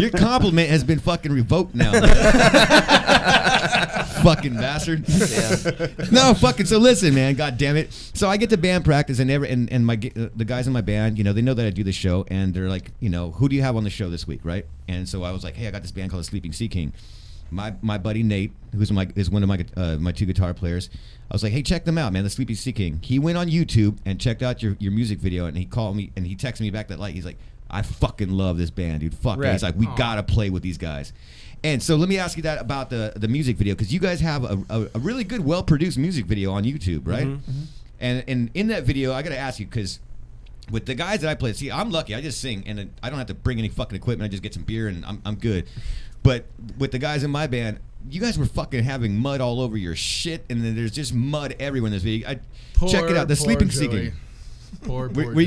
Your compliment has been fucking revoked now. Fucking bastard. Yeah. No, fucking. So listen, man. God damn it. So I get to band practice, and the guys in my band, they know that I do the show, and they're like, who do you have on the show this week, right? And so I was like, hey, I got this band called the Sleeping Sea King. My buddy Nate, is one of my 2 guitar players. I was like, hey, check them out, man. The Sleepy Sea King. He went on YouTube and checked out your music video, and he called me and he texted me back that night. He's like, I fucking love this band, dude. Fuck it. He's like, we gotta play with these guys. And so let me ask you that about the music video, because you guys have a really good, well produced music video on YouTube, right? Mm-hmm. And in that video, I gotta ask you, because with the guys that I play, see, I'm lucky. I just sing, and I don't have to bring any fucking equipment. I just get some beer, and I'm good. But with the guys in my band, you guys were fucking having mud all over your shit, and then there's just mud everywhere in this video. Check it out, the Sleeping Sea King. Poor were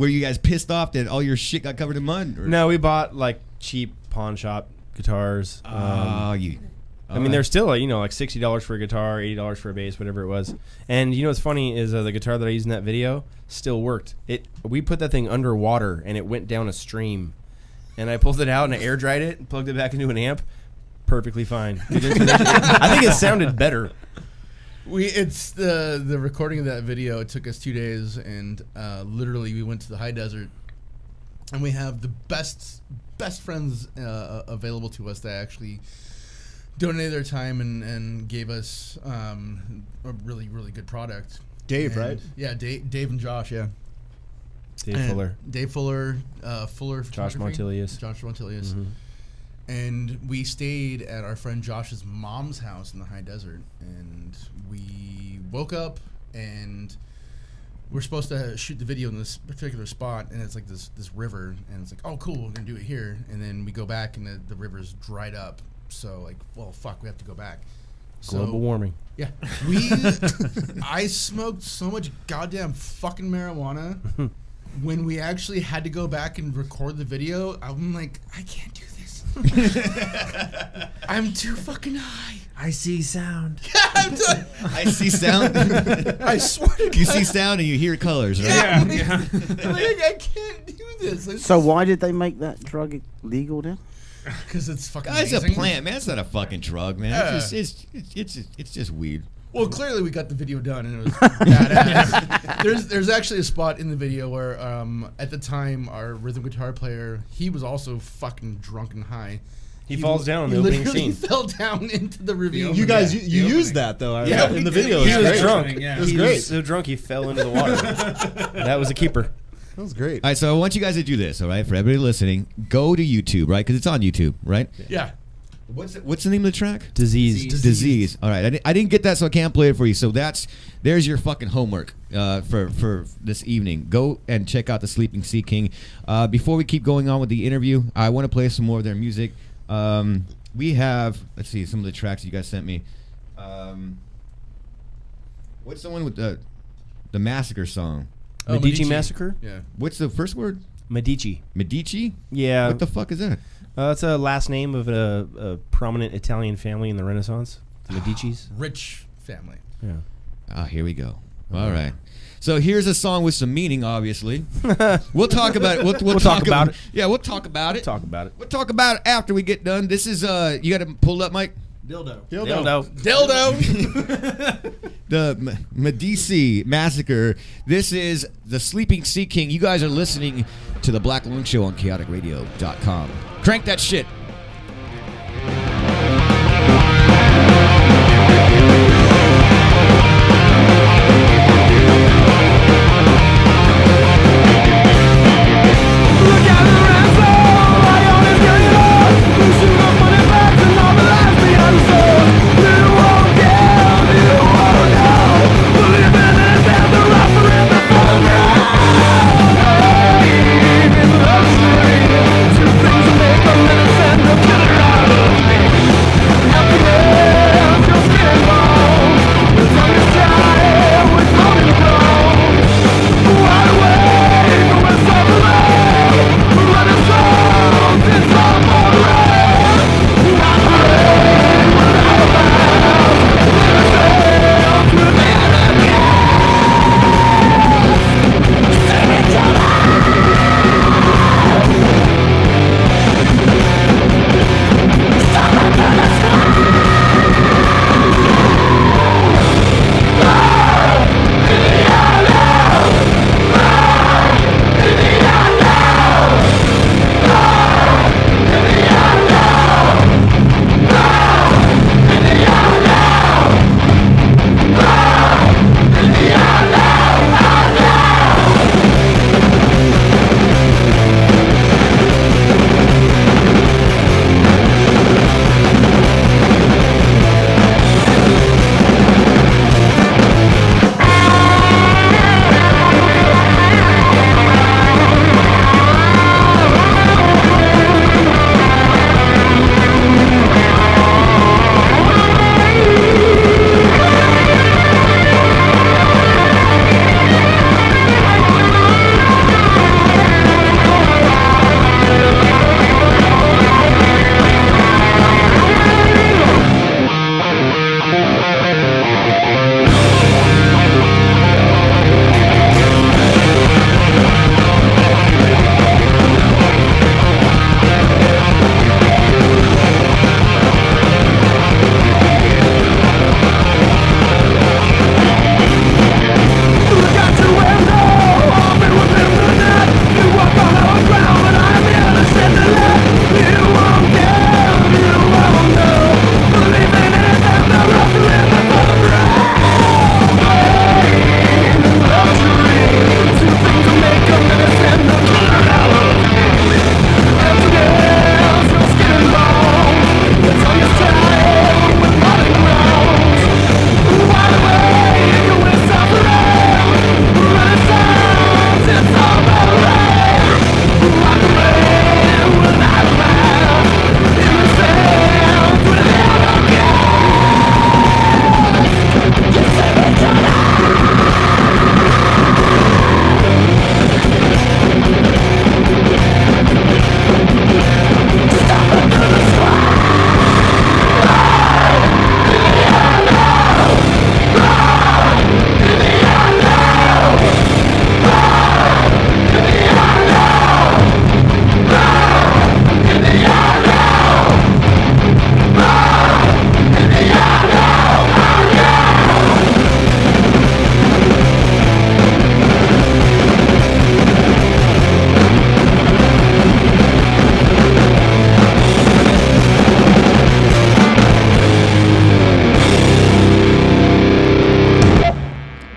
you guys pissed off that all your shit got covered in mud? Or? No, we bought like cheap pawn shop guitars. I mean, they're still like $60 for a guitar, $80 for a bass, whatever it was. And what's funny is the guitar that I used in that video still worked. We put that thing underwater, and it went down a stream. And I pulled it out and I air dried it and plugged it back into an amp. Perfectly fine. I think it sounded better. It's the recording of that video. It took us 2 days, and literally we went to the high desert, and we have the best friends available to us that actually donated their time and gave us a really, really good product. Dave, right? Yeah, Dave and Josh. Yeah. Dave Fuller. Josh Montilius. Mm-hmm. And we stayed at our friend Josh's mom's house in the high desert, and we woke up, and we're supposed to shoot the video in this particular spot, and it's like this river, and it's like, oh cool, we're gonna do it here, and then we go back, and the river's dried up, so like, well fuck, we have to go back. Global warming. Yeah, I smoked so much goddamn fucking marijuana. When we actually had to go back and record the video, I'm like, I can't do this. I'm too fucking high. I see sound. I see sound. I swear to God. You see sound and you hear colors, right? Yeah. Like, I can't do this. So why did they make that drug legal then? Because it's fucking It's amazing. a plant, man. It's not a fucking drug, man. It's just weed. Well, clearly we got the video done, and it was badass. There's actually a spot in the video where, at the time, our rhythm guitar player, he was also fucking drunk and high. He falls down in He the opening literally scene. fell down into the ravine. You guys, you used that though. Yeah, in the we did. video. He It was great. drunk. Yeah. It was He great. was so drunk he fell into the water. That was a keeper. That was great. All right, so I want you guys to do this, all right? For everybody listening, go to YouTube, right? Because it's on YouTube, right? Yeah. What's the name of the track? Disease. All right, I didn't get that, so I can't play it for you. So there's your fucking homework for this evening. Go and check out the Sleeping Sea King. Before we keep going on with the interview, I want to play some more of their music. We have, let's see, some of the tracks you guys sent me. What's the one with the Massacre song? Medici Massacre? Yeah. What's the first word? Medici. Medici? Yeah. What the fuck is that? It's a last name of a prominent Italian family in the Renaissance. The Medicis. Rich family. Yeah. Ah, here we go. All right. So here's a song with some meaning, obviously. We'll talk about it. We'll talk about it. Yeah, we'll talk about it. Talk about it. We'll talk about it after we get done. This is you got it pulled up, Mike? Dildo. The Medici Massacre. This is the Sleeping Sea King. You guys are listening to the Black Lung Show on KaoticRadio.com. Crank that shit. Two things make a minute sense.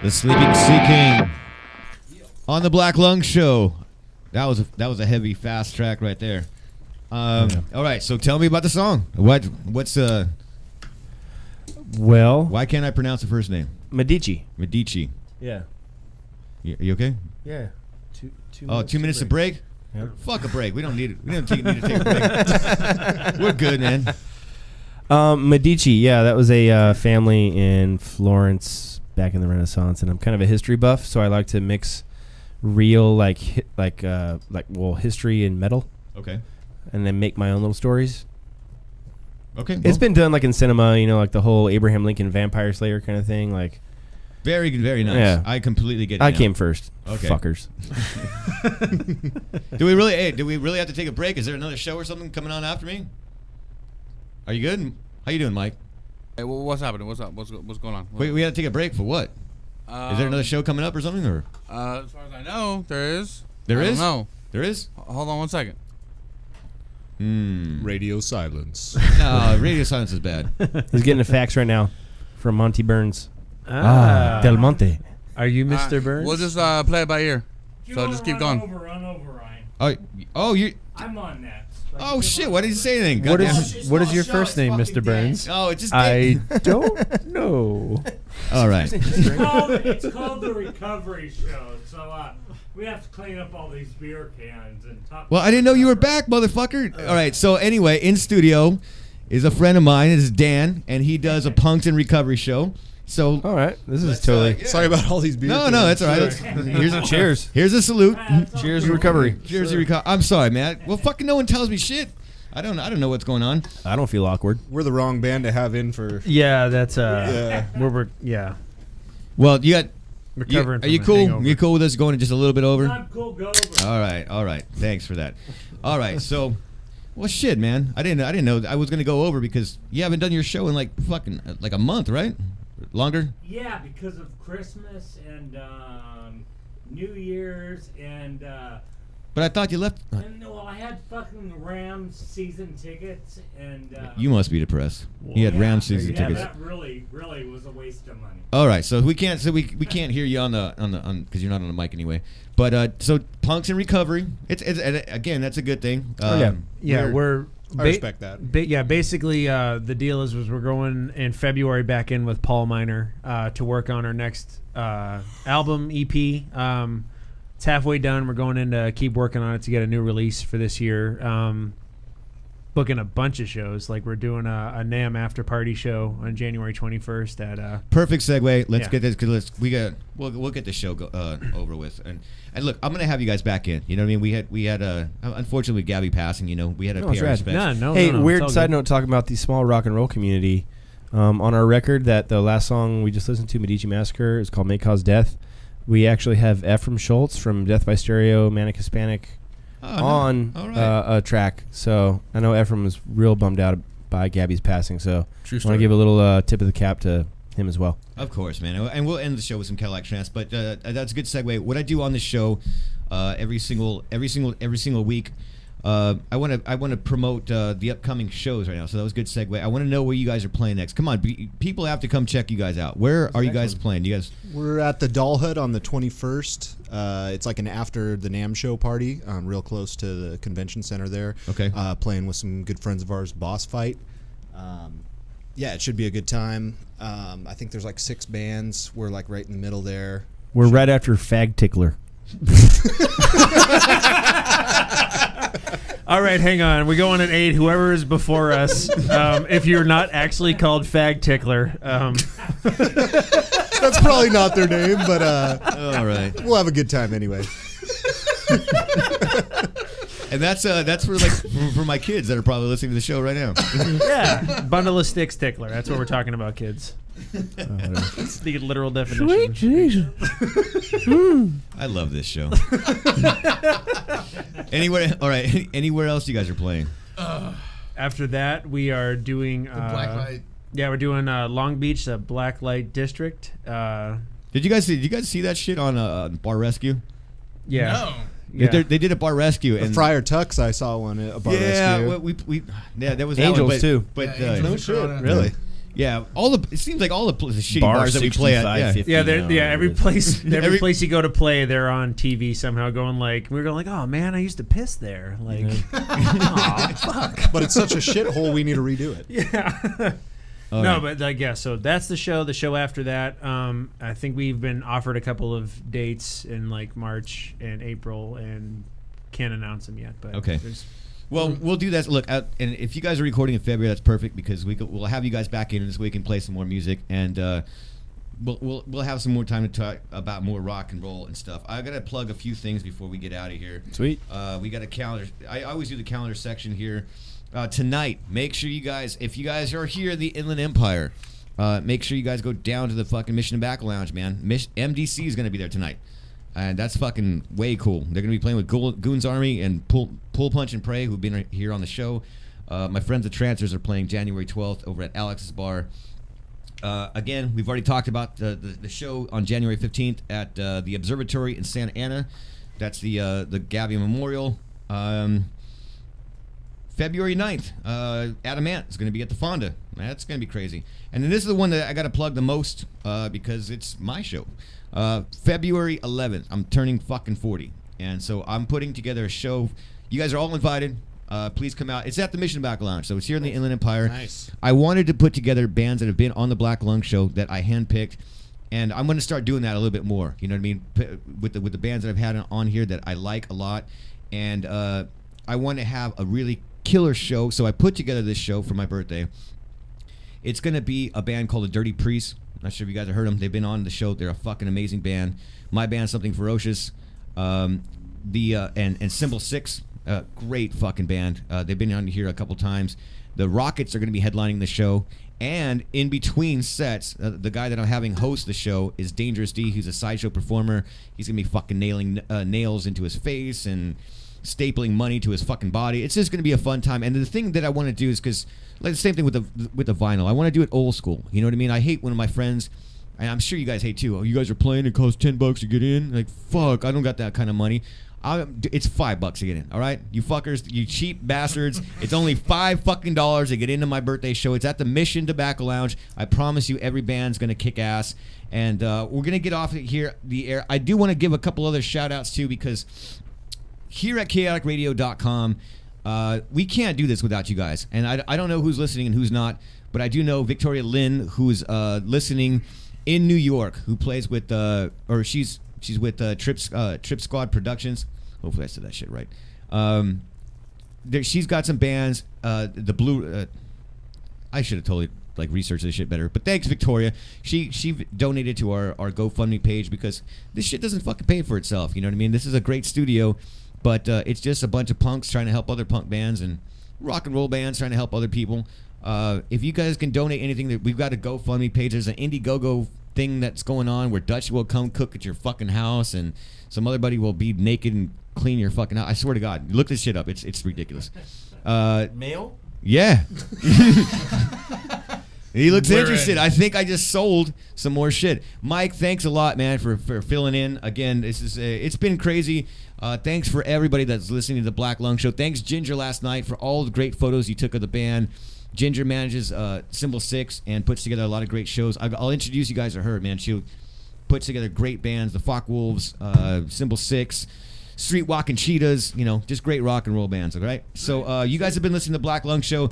The Sleeping Sea King on the Black Lung Show. That was a heavy, fast track right there. All right, so tell me about the song. What's Well, why can't I pronounce the first name? Medici. Yeah. You okay? Yeah. 2 minutes to break? Yep. Fuck a break. We don't need to take a break. We're good, man. Medici, yeah, that was a family in Florence back in the Renaissance, and I'm kind of a history buff, so I like to mix real history and metal. Okay. And then make my own little stories. Okay. It's been done like in cinema, like the whole Abraham Lincoln Vampire Slayer kind of thing, like. Very good, very nice. Yeah. I completely get it. I now. came first. Okay. Fuckers. Do we really have to take a break? Is there another show or something coming on after me? Are you good? How you doing, Mike? Hey, what's happening? What's up? What's going on? Wait, we had to take a break for what? Is there another show coming up or something? Or as far as I know, there is. There is? No. There is? Hold on one second. Radio silence. No, radio silence is bad. He's getting a fax right now from Monty Burns. Del Monte. Are you Mr. Burns? We'll just play it by ear. So just keep going. Run over, Ryan. You. I'm on that. Oh shit! Why didn't you say anything? What is your first name, Mr. Burns? Oh, it just. I don't know. All right. It's called the Recovery Show. So we have to clean up all these beer cans and talk. Well, I didn't know you were back, motherfucker. All right. So anyway, in studio is a friend of mine. It is Dan, and he does a Punks and Recovery show. So all right, this is totally. Sorry about all these beers. No, that's all right. Here's a cheers. Here's a salute. Cheers to recovery. Cheers to recovery. I'm sorry, man. Well, fucking no one tells me shit. I don't know what's going on. I don't feel awkward. We're the wrong band to have in for. Yeah, that's Well, you got. Recovering. Are you cool? You cool with us going just a little bit over? I'm cool. Go over. All right. Thanks for that. All right, so. Well, shit, man. I didn't know I was gonna go over because you haven't done your show in like a month, right? Longer? Yeah, because of Christmas and New Year's and. But I thought you left. Well, I had fucking Rams season tickets and. You must be depressed. You had Rams season tickets. Yeah, that really was a waste of money. All right, so we can't can't hear you on because you're not on the mic anyway. But so Punks in Recovery, it's again that's a good thing. We're I respect that. Basically, the deal is we're going in February back in with Paul Miner to work on our next album EP. It's halfway done. We're going in to keep working on it to get a new release for this year. Booking a bunch of shows. Like we're doing a NAMM after party show on January 21st at. Perfect segue. Let's get this because we'll get the show over with and look, I'm gonna have you guys back in. You know what I mean? We had unfortunately Gabby passing. We had a PR respect. Hey, weird side note talking about the small rock and roll community. On our record, that the last song we just listened to, Medici Massacre, is called "May Cause Death." We actually have Ephraim Schultz from Death by Stereo, Manic Hispanic, on a track. So I know Ephraim was real bummed out by Gabby's passing. So I want to give a little tip of the cap to him as well. Of course, man. And we'll end the show with some Cadillac Trance. But that's a good segue. What I do on this show every single week. I want to promote the upcoming shows right now. So that was a good segue. I want to know where you guys are playing next. Come on, people have to come check you guys out. Where are you guys playing? You guys? We're at the Doll Hut on the 21st. It's like an after the NAMM show party, real close to the convention center there. Okay. Playing with some good friends of ours, Boss Fight. Yeah, it should be a good time. I think there's like 6 bands. We're like right in the middle there. We're right after Fag Tickler. All right, hang on. We're going at 8. Whoever is before us, if you're not actually called Fag Tickler. That's probably not their name, but all right. We'll have a good time anyway. And that's for my kids that are probably listening to the show right now. Yeah, bundle of sticks tickler. That's what we're talking about, kids. That's the literal definition. Sweet Jesus. I love this show. Anywhere else you guys are playing? After that, we are doing the Blacklight. Yeah, we're doing Long Beach, the Blacklight District. Did you guys see that shit on Bar Rescue? Yeah. No. Yeah. They did a Bar Rescue and Friar Tuck's. I saw one at a Bar Rescue. Yeah, that was Angels that one, too. But Yeah, no Angels shit, Corona. really. Yeah, it seems like all the shitty bars that we play at. Every place you go to play, they're on TV somehow. We're going like, oh man, I used to piss there. Like, oh fuck. But it's such a shithole. We need to redo it. Yeah. So that's the show. The show after that, I think we've been offered a couple of dates in like March and April, and can't announce them yet. But okay. Well, we'll do that. Look, and if you guys are recording in February, that's perfect because we'll have you guys back in this week and play some more music, and we'll have some more time to talk about more rock and roll and stuff. I gotta plug a few things before we get out of here. Sweet. We got a calendar. I always do the calendar section here. Tonight, make sure you guys, if you guys are here in the Inland Empire, make sure you guys go down to the fucking Mission Tobacco Lounge, man. MDC is gonna be there tonight. And that's fucking way cool. They're going to be playing with Goons Army and Pull Punch and Pray, who've been here on the show. My friends the Trancers are playing January 12th over at Alex's Bar. Again, we've already talked about the show on January 15th at the Observatory in Santa Ana. That's the Gabby Memorial. February 9th, Adam Ant is going to be at the Fonda. That's going to be crazy. And then this is the one that I got to plug the most because it's my show. February 11th, I'm turning fucking 40. And so I'm putting together a show. You guys are all invited. Please come out. It's at the Mission Tobacco Lounge, so it's here in the Inland Empire. Nice. I wanted to put together bands that have been on the Black Lung Show that I handpicked. And I'm going to start doing that a little bit more. You know what I mean? With the bands that I've had on here that I like a lot. And I want to have a really killer show. So I put together this show for my birthday. It's going to be a band called the Dirty Priests. Not sure if you guys have heard them. They've been on the show. They're a fucking amazing band. My band, Something Ferocious. And Symbol 6, great fucking band. They've been on here a couple times. The Rockets are going to be headlining the show. And in between sets, the guy that I'm having host the show is Dangerous D, who's a sideshow performer. He's going to be fucking nailing nails into his face and stapling money to his fucking body. It's just going to be a fun time. And the thing that I want to do is because like the same thing with the vinyl. I want to do it old school. You know what I mean? I hate when my friends, and I'm sure you guys hate too. Oh, you guys are playing. It costs $10 to get in. Like fuck, I don't got that kind of money. It's $5 to get in. All right, you fuckers, you cheap bastards. It's only $5 fucking to get into my birthday show. It's at the Mission Tobacco Lounge. I promise you, every band's gonna kick ass. And we're gonna get off here the air. I do want to give a couple other shout outs too because here at KaoticRadio.com. We can't do this without you guys, and I don't know who's listening and who's not, but I do know Victoria Lynn, who's listening in New York, who plays with or she's with Trip Squad Productions. Hopefully I said that shit right. She's got some bands. The Blue. I should have totally researched this shit better, but thanks Victoria. She donated to our GoFundMe page because this shit doesn't fucking pay for itself. You know what I mean? This is a great studio. But it's just a bunch of punks trying to help other punk bands and rock and roll bands trying to help other people. If you guys can donate anything, we've got a GoFundMe page. There's an Indiegogo thing that's going on where Dutch will come cook at your fucking house and some other buddy will be naked and clean your fucking house. I swear to God, look this shit up. It's ridiculous. Mail? Yeah. He looks interested. I think I just sold some more shit. Mike, thanks a lot, man, for filling in. Again, this is it's been crazy. Thanks for everybody that's listening to the Black Lung Show. Thanks, Ginger, last night for all the great photos you took of the band. Ginger manages Symbol 6 and puts together a lot of great shows. I'll introduce you guys to her, man. She puts together great bands, the Fok Wolves, Symbol 6, Street Walking Cheetahs, just great rock and roll bands, all right? So you guys have been listening to the Black Lung Show.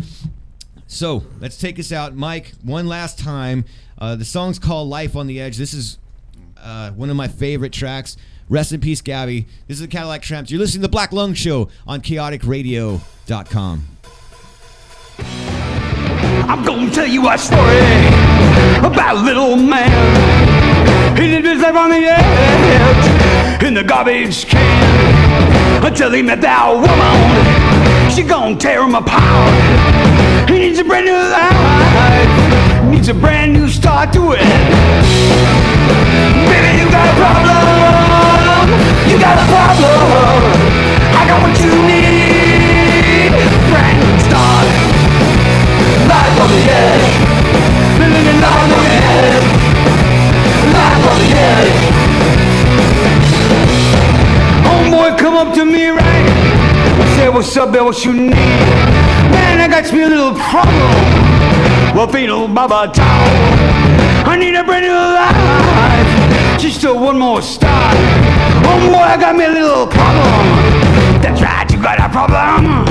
So let's take us out. Mike, one last time. The song's called Life on the Edge. This is one of my favorite tracks. Rest in peace, Gabby. This is the Cadillac Tramps. You're listening to the Black Lung Show on KaoticRadio.com. I'm gonna tell you a story about a little man. He lived his life on the edge in the garbage can until he met that woman. She gonna tear him apart. He needs a brand new life, needs a brand new start to it. Baby, you got a problem. You got a problem. I got what you need. Brand new start. Life on the edge. Living life on the edge. Life on the edge. Homeboy come up to me right. Say, what's up, man? What you need? Man, I got me a little problem. Well, Pheno Baba Tao. I need a brand new life. Just one more start. Oh boy, I got me a little problem. That's right, you got a problem.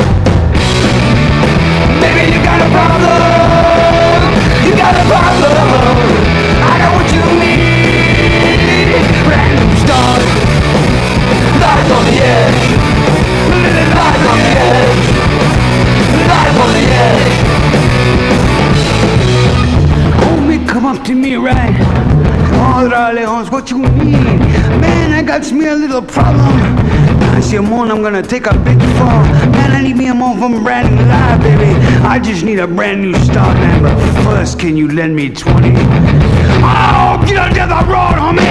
Baby, you got a problem. You got a problem. I know what you need. Brand new start. Life on the edge. Living life on the edge. Life on the edge. Homie, come up to me, right? Hola, Leons, what you need? Man, I got me a little problem. I see a moon, I'm gonna take a big fall. Man, I need me a moon from brand new life, baby. I just need a brand new start, man. But first, can you lend me 20? Oh, get on down the road, homie.